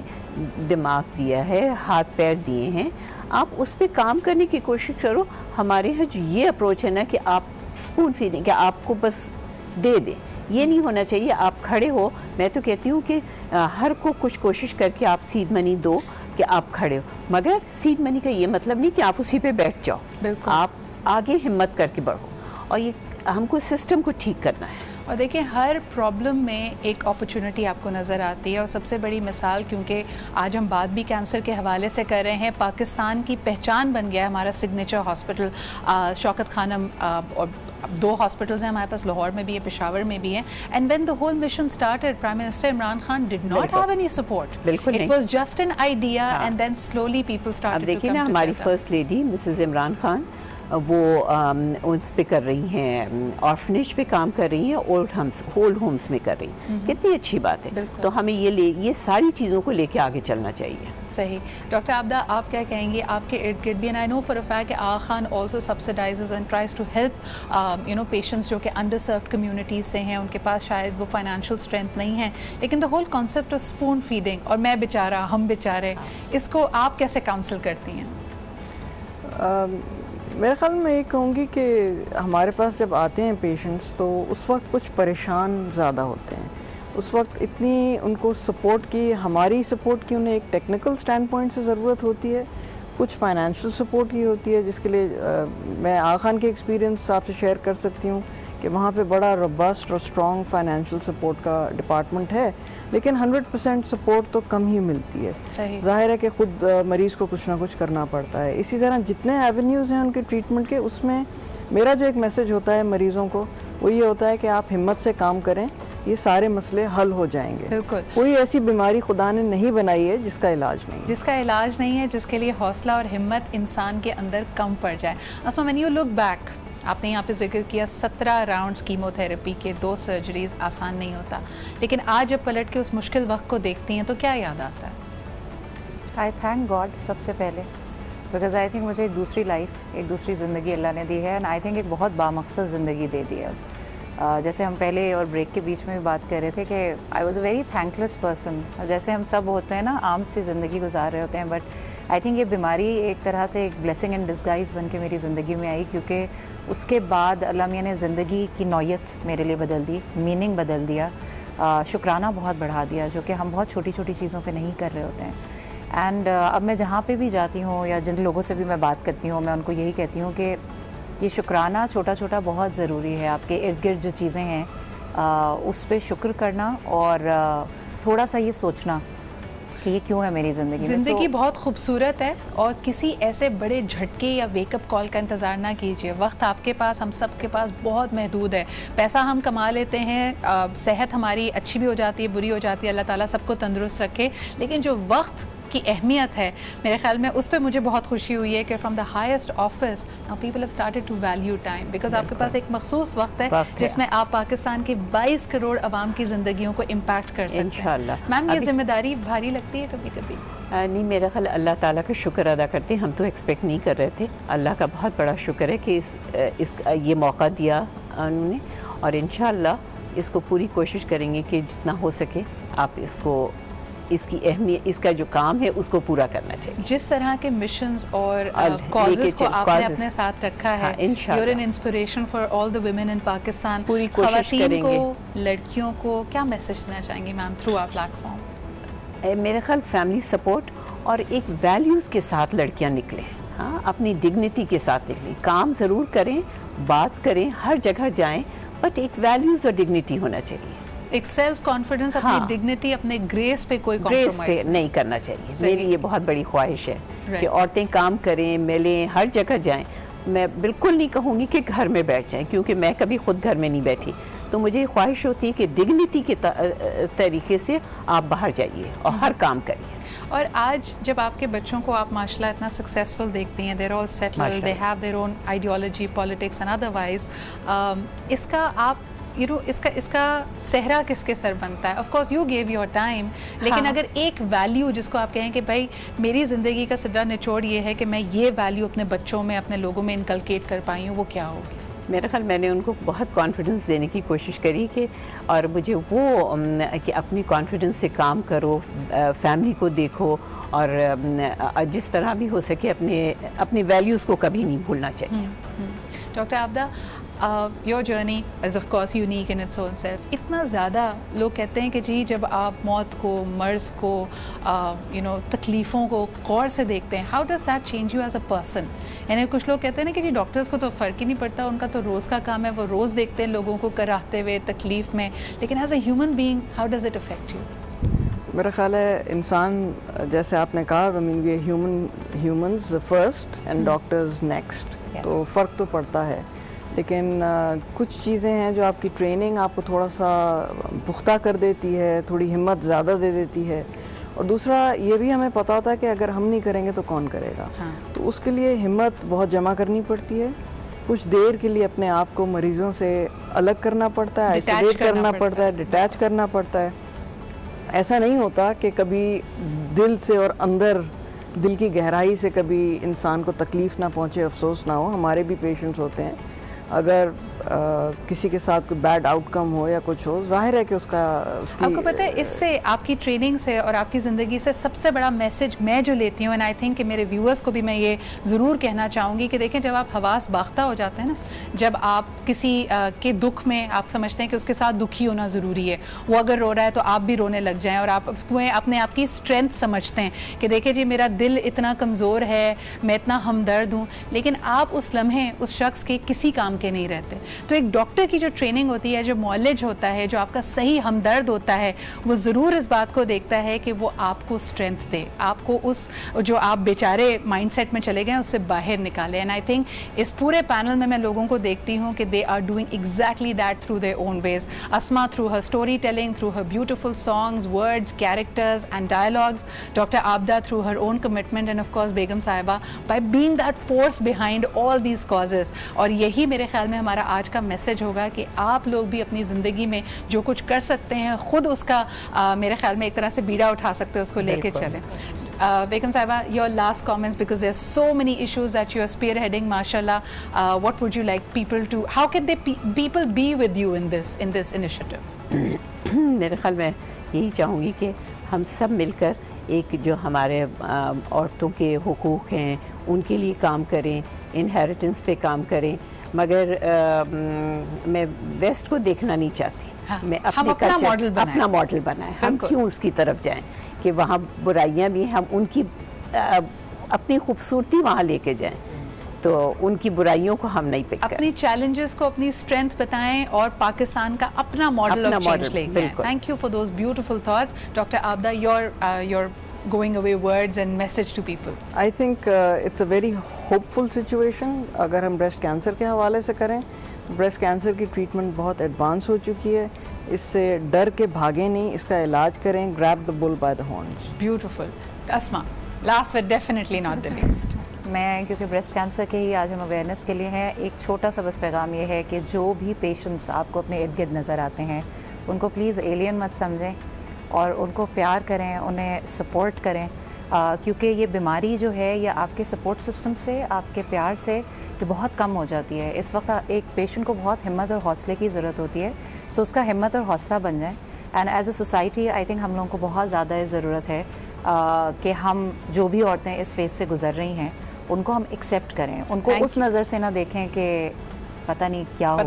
دماغ دیا ہے, ہاتھ پیر دیے ہیں, آپ اس پہ کام کرنے کی کوشش کرو. ہمارے یہاں جو یہ اپروچ ہے نا کہ آپ اسپون فیڈنگ, کہ آپ کو بس دے دیں, یہ نہیں ہونا چاہیے. آپ کھڑے ہو, میں تو کہتی ہوں کہ ہر کو کچھ کوشش کر کے آپ سیڈ منی دو کہ آپ کھڑے ہو, مگر سیڈ منی کا یہ مطلب نہیں کہ آپ اسی پہ بیٹھ جاؤ. بالکل, آپ آگے ہمت کر کے بڑھو, اور یہ ہم کو سسٹم کو ٹھیک کرنا ہے. اور دیکھیں ہر پرابلم میں ایک اپرچونٹی آپ کو نظر آتی ہے, اور سب سے بڑی مثال, کیونکہ آج ہم بات بھی کینسر کے حوالے سے کر رہے ہیں, پاکستان کی پہچان بن گیا ہے ہمارا سگنیچر ہاسپٹل شوکت خانم, اور 2 ہاسپٹلز ہیں ہمارے پاس, لاہور میں بھی ہے, پشاور میں بھی ہے. And when the whole mission started, prime minister Imran Khan did not have any support. بالکل it was just an idea, and then slowly people started. اب دیکھیے نا, ہماری first lady Mrs Imran Khan, وہ اس پہ کر رہی ہیں, آرفنیج پہ کام کر رہی ہیں, اولڈ ہومس میں کر رہی ہیں. کتنی اچھی بات ہے. تو ہمیں یہ ساری چیزوں کو لے کے آگے چلنا چاہیے. صحیح. ڈاکٹر عابدہ, آپ کیا کہیں گے؟ آپ کے ارد گرد بھی, and I know for a fact کہ Aga Khan also subsidises and tries to help patients جو کہ انڈر سروڈ کمیونٹیز سے ہیں, ان کے پاس شاید وہ فائنینشیل اسٹرینتھ نہیں ہے, لیکن the whole concept of spoon feeding اور میں بیچارہ, ہم بیچارے, اس کو آپ کیسے کاؤنسل کرتی ہیں؟ میرے خیال میں یہ کہوں گی کہ ہمارے پاس جب آتے ہیں پیشنٹس تو اس وقت کچھ پریشان زیادہ ہوتے ہیں. اس وقت اتنی ان کو سپورٹ کی, ہماری سپورٹ کی, انہیں ایک ٹیکنیکل سٹینڈ پوائنٹ سے ضرورت ہوتی ہے, کچھ فائنینشیل سپورٹ کی ہوتی ہے, جس کے لیے میں آغا خان کے ایکسپیرینس آپ سے شیئر کر سکتی ہوں کہ وہاں پہ بڑا ربسٹ اور اسٹرانگ فائنینشیل سپورٹ کا ڈپارٹمنٹ ہے، لیکن 100% سپورٹ تو کم ہی ملتی ہے. ظاہر ہے کہ خود مریض کو کچھ نہ کچھ کرنا پڑتا ہے. اسی طرح جتنے ایونیوز ہیں ان کے ٹریٹمنٹ کے، اس میں میرا جو ایک میسج ہوتا ہے مریضوں کو وہ یہ ہوتا ہے کہ آپ ہمت سے کام کریں، یہ سارے مسئلے حل ہو جائیں گے. بالکل. کوئی ایسی بیماری خدا نے نہیں بنائی ہے جس کا علاج نہیں ہے، جس کے لیے حوصلہ اور ہمت انسان کے اندر کم پڑ جائے. اسما when you look back، آپ نے یہاں پہ ذکر کیا 17 راؤنڈز کیمو تھراپی کے، 2 سرجریز، آسان نہیں ہوتا، لیکن آج جب پلٹ کے اس مشکل وقت کو دیکھتی ہیں تو کیا یاد آتا ہے؟ آئی تھینک گاڈ سب سے پہلے، بیکاز آئی تھنک مجھے ایک دوسری لائف، ایک دوسری زندگی اللہ نے دی ہے، اینڈ آئی تھنک ایک بہت بامقصد زندگی دے دی ہے. جیسے ہم پہلے اور بریک کے بیچ میں بھی بات کر رہے تھے کہ I was a very thank less person. جیسے ہم سب ہوتے ہیں نا، عام سی زندگی گزار رہے ہوتے ہیں، بٹ آئی تھنک یہ بیماری ایک طرح سے ایک بلیسنگ اینڈ ڈسگائز بن کے میری زندگی میں آئی، کیونکہ اس کے بعد اللہ میاں نے زندگی کی نوعیت میرے لیے بدل دی، میننگ بدل دیا، شکرانہ بہت بڑھا دیا، جو کہ ہم بہت چھوٹی چھوٹی چیزوں پہ نہیں کر رہے ہوتے ہیں. اینڈ اب میں جہاں پہ بھی جاتی ہوں یا جن لوگوں سے بھی میں بات کرتی ہوں، میں ان کو یہی کہتی ہوں کہ یہ شکرانہ چھوٹا چھوٹا بہت ضروری ہے. آپ کے ارد گرد جو چیزیں ہیں اس پہ شکر کرنا، اور تھوڑا سا یہ سوچنا کہ یہ کیوں ہے میری زندگی میں. زندگی بہت خوبصورت ہے، اور کسی ایسے بڑے جھٹکے یا ویک اپ کال کا انتظار نہ کیجیے. وقت آپ کے پاس، ہم سب کے پاس بہت محدود ہے. پیسہ ہم کما لیتے ہیں، صحت ہماری اچھی بھی ہو جاتی ہے، بری ہو جاتی ہے، اللہ تعالیٰ سب کو تندرست رکھے، لیکن جو وقت کی اہمیت ہے میرے خیال میں اس پہ مجھے بہت خوشی ہوئی ہے کہ from the highest office now people have started to value time, because آپ کے پاس ایک مخصوص وقت ہے جس میں آپ پاکستان کے 22 کروڑ عوام کی زندگیوں کو امپیکٹ کر سکتے ہیں. میم یہ ذمہ داری بھاری لگتی ہے کبھی کبھی؟ نہیں، میرا خیال اللہ تعالیٰ کا شکر ادا کرتے ہیں. ہم تو ایکسپیکٹ نہیں کر رہے تھے. اللہ کا بہت بڑا شکر ہے کہ یہ موقع دیا انہوں نے، اور انشاءاللہ اس کو پوری کوشش کریں گے کہ جتنا ہو سکے آپ اس کی اہمیت، اس کا جو کام ہے اس کو پورا کرنا چاہیے. جس طرح کے مشنز اور کازز کو آپ نے اپنے ساتھ رکھا ہے، you are an inspiration for all the women in Pakistan. پوری کوشش کریں گے. خواتین کو، لڑکیوں کو کیا میسج دینا چاہیں گے میم تھرو آر پلیٹ فارم؟ میرے خیال فیملی سپورٹ اور ایک ویلیوز کے ساتھ لڑکیاں نکلیں. ہاں، اپنی ڈگنیٹی کے ساتھ نکلیں. کام ضرور کریں، بات کریں، ہر جگہ جائیں، بٹ ایک ویلیوز اور ڈگنیٹی ہونا چاہیے. ایک سیلف کانفیڈنس، اپنی ڈگنیٹی، اپنے گریس پہ کوئی کمپرومائز نہیں کرنا چاہیے. میری یہ بہت بڑی خواہش ہے کہ عورتیں کام کریں، ملیں، ہر جگہ جائیں. میں بالکل نہیں کہوں گی کہ گھر میں بیٹھ جائیں، کیونکہ میں کبھی خود گھر میں نہیں بیٹھی. تو مجھے یہ خواہش ہوتی ہے کہ ڈگنیٹی کے طریقے سے آپ باہر جائیے اور ہر کام کریے. اور آج جب آپ کے بچوں کو آپ ماشاءاللہ اتنا سکسیسفل دیکھتی ہیں، they are all settled, they have their own ideology, politics and otherwise, اس کا آپ اس کا صحرا کس کے سر بنتا ہے؟ Of course you give your time, لیکن اگر ایک ویلیو جس کو آپ کہیں کہ بھائی میری زندگی کا سدرا نچوڑ یہ ہے کہ میں یہ ویلیو اپنے بچوں میں، اپنے لوگوں میں انکلکیٹ کر پائی ہوں، وہ کیا ہوگی؟ میرا خیال میں نے ان کو بہت کانفیڈنس دینے کی کوشش کری کہ، اور مجھے وہ کہ اپنی کانفیڈنس سے کام کرو، فیملی کو دیکھو، اور جس طرح بھی ہو سکے اپنے ویلیوز کو کبھی نہیں بھولنا چاہیے. Doctor Abida, your journey is of course unique in its own self. اتنا زیادہ لوگ کہتے ہیں کہ جی جب آپ موت کو، مرض کو، تکلیفوں کو غور سے دیکھتے ہیں، how does that change you as a person? یعنی کچھ لوگ کہتے ہیں نا کہ جی ڈاکٹرز کو تو فرق ہی نہیں پڑتا، ان کا تو روز کا کام ہے، وہ روز دیکھتے ہیں لوگوں کو کراہتے ہوئے تکلیف میں، لیکن as a human being how does it affect you? میرا خیال ہے انسان، جیسے آپ نے کہا، humans first and doctors next, تو فرق تو پڑتا ہے. لیکن کچھ چیزیں ہیں جو آپ کی ٹریننگ آپ کو تھوڑا سا پختہ کر دیتی ہے، تھوڑی ہمت زیادہ دے دیتی ہے. اور دوسرا یہ بھی ہمیں پتہ ہوتا ہے کہ اگر ہم نہیں کریں گے تو کون کرے گا. تو اس کے لیے ہمت بہت جمع کرنی پڑتی ہے. کچھ دیر کے لیے اپنے آپ کو مریضوں سے الگ کرنا پڑتا ہے، آئسولیٹ کرنا پڑتا ہے، ڈیٹیچ کرنا پڑتا ہے. ایسا نہیں ہوتا کہ کبھی دل سے اور اندر دل کی گہرائی سے کبھی انسان کو تکلیف نہ پہنچے، افسوس نہ ہو. ہمارے بھی پیشنٹس ہوتے ہیں، اگر کسی کے ساتھ کوئی بیڈ آؤٹ کم ہو یا کچھ ہو، ظاہر ہے کہ اس کی آپ کو پتہ ہے اس سے، آپ کی ٹریننگ سے اور آپ کی زندگی سے سب سے بڑا میسج میں جو لیتی ہوں، اینڈ آئی تھنک کہ میرے ویورز کو بھی میں یہ ضرور کہنا چاہوں گی کہ دیکھیں جب آپ حواس باختہ ہو جاتے ہیں نا، جب آپ کسی کے دکھ میں آپ سمجھتے ہیں کہ اس کے ساتھ دکھی ہونا ضروری ہے، وہ اگر رو رہا ہے تو آپ بھی رونے لگ جائیں، اور آپ اس کو اپنے آپ کی اسٹرینتھ سمجھتے ہیں کہ دیکھیں جی میرا دل اتنا کمزور ہے، میں اتنا ہمدرد ہوں، لیکن آپ اس لمحے اس شخص کے کسی کام کے نہیں رہتے. تو ایک ڈاکٹر کی جو ٹریننگ ہوتی ہے, جو مولج ہوتا ہے, جو آپ کا صحیح ہمدرد ہوتا ہے, وہ ضرور اس بات کو دیکھتا ہے کہ وہ آپ کو اسٹرینتھ دے, آپ کو اس جو آپ بیچارے مائنڈ سیٹ میں چلے گئے اس سے باہر نکالے. اینڈ آئی تھنک اس پورے پینل میں لوگوں کو دیکھتی ہوں کہ they are doing exactly that through their own ways. Asma through her story telling, through her beautiful songs, words, characters and dialogues. Doctor Abida through her own commitment, and of course بیگم صاحبہ by being that force behind all these causes. اور یہی میرے خیال میں ہمارا آج کا میسج ہوگا کہ آپ لوگ بھی اپنی زندگی میں جو کچھ کر سکتے ہیں خود اس کا میرے خیال میں ایک طرح سے بیڑا اٹھا سکتے ہیں, اس کو لے کے چلیں. Begum Saiba, your last comments, because there's so many issues that you're spearheading, mashallah. What would you like people to, how can they people be with you in this initiative? میرے خیال میں یہی چاہوں گی کہ ہم سب مل کر ایک جو ہمارے عورتوں کے حقوق ہیں ان کے لیے کام کریں, انہیریٹنس پہ کام کریں. مگر میں ویسٹ کو دیکھنا نہیں چاہتی, میں اپنا ماڈل بنائیں. ہم کیوں اس کی طرف جائیں کہ وہاں برائیاں بھی, ہم ان کی اپنی خوبصورتی وہاں لے کے جائیں, تو ان کی برائیوں کو ہم نہیں پک کریں. اپنی چیلنجز کو اپنی اسٹرینتھ بتائیں اور پاکستان کا اپنا ماڈل آف چینج لے کے. Thank you for those beautiful thoughts. Doctor Abida, your going away words and message to people. I think it's a very hopeful situation. اگر ہم بریسٹ کینسر کے حوالے سے کریں, بریسٹ کینسر کی ٹریٹمنٹ بہت ایڈوانس ہو چکی ہے. اس سے ڈر کے بھاگیں نہیں, اس کا علاج کریں. grab the bull by the horns. Beautiful. Asma, last but definitely not the least. میں کیونکہ بریسٹ کینسر کے ہی آج ہم اویئرنیس کے لیے ہیں, ایک چھوٹا سا بس پیغام یہ ہے کہ جو بھی پیشنٹس آپ کو اپنے ارد گرد نظر آتے ہیں ان کو پلیز ایلین مت سمجھیں اور ان کو پیار کریں, انہیں سپورٹ کریں, کیونکہ یہ بیماری جو ہے یہ آپ کے سپورٹ سسٹم سے, آپ کے پیار سے تو بہت کم ہو جاتی ہے. اس وقت ایک پیشنٹ کو بہت ہمت اور حوصلے کی ضرورت ہوتی ہے, سو اس کا ہمت اور حوصلہ بن جائیں. And as a society I think ہم لوگوں کو بہت زیادہ ضرورت ہے کہ ہم جو بھی عورتیں اس فیز سے گزر رہی ہیں ان کو ہم ایکسیپٹ کریں, ان کو اس نظر سے نہ دیکھیں کہ پتہ نہیں کیا ہو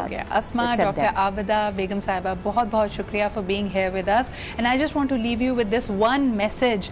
گیا. اسما, ڈاکٹر عابدہ, بیگم صاحبہ, بہت بہت شکریہ for being here with us. And I just want to leave you with this one message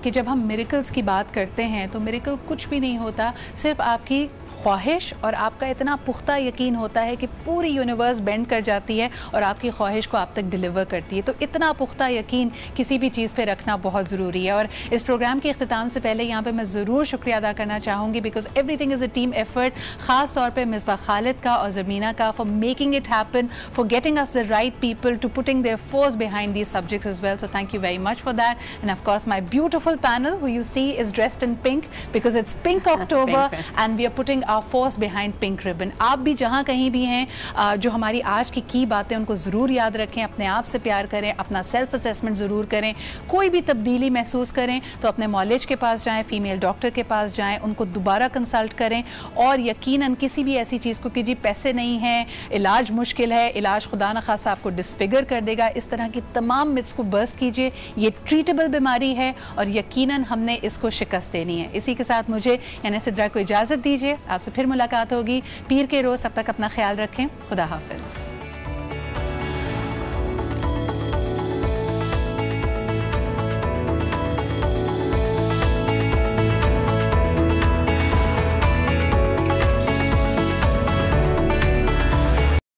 کہ جب ہم میریکلس کی بات کرتے ہیں تو میریکل کچھ بھی نہیں ہوتا, صرف آپ کی خواہش اور آپ کا اتنا پختہ یقین ہوتا ہے کہ پوری یونیورس بینڈ کر جاتی ہے اور آپ کی خواہش کو آپ تک ڈیلیور کرتی ہے. تو اتنا پختہ یقین کسی بھی چیز پہ رکھنا بہت ضروری ہے. اور اس پروگرام کے اختتام سے پہلے یہاں پہ میں ضرور شکریہ ادا کرنا چاہوں گی, because everything is a team effort, خاص طور پہ مصباح خالد کا اور زمینہ کا, for making it happen, for getting us the right people to putting their force behind these subjects as well. So thank you very much for that. And of course my beautiful panel who you see is dressed in pink because it's pink October and we are putting our force behind pink ribbon. آپ بھی جہاں کہیں بھی ہیں, جو ہماری آج کی باتیں ان کو ضرور یاد رکھیں, اپنے آپ سے پیار کریں, اپنا سیلف اسیسمنٹ ضرور کریں. کوئی بھی تبدیلی محسوس کریں تو اپنے مولج کے پاس جائیں, فیمیل ڈاکٹر کے پاس جائیں, ان کو دوبارہ کنسلٹ کریں. اور یقیناً کسی بھی ایسی چیز کو کہ جی پیسے نہیں ہیں, علاج مشکل ہے, علاج خدا نخواستہ آپ کو ڈسفگر کر دے گا, اس طرح کی تمام متس کو برسٹ کیجیے. یہ ٹریٹیبل بیماری ہے اور یقیناً ہم نے اس کو شکست دینی ہے. اسی کے ساتھ مجھے یعنی سدرا کو اجازت دیجیے, آپ سے پھر ملاقات ہوگی پیر کے روز. اب تک اپنا خیال رکھیں. خدا حافظ.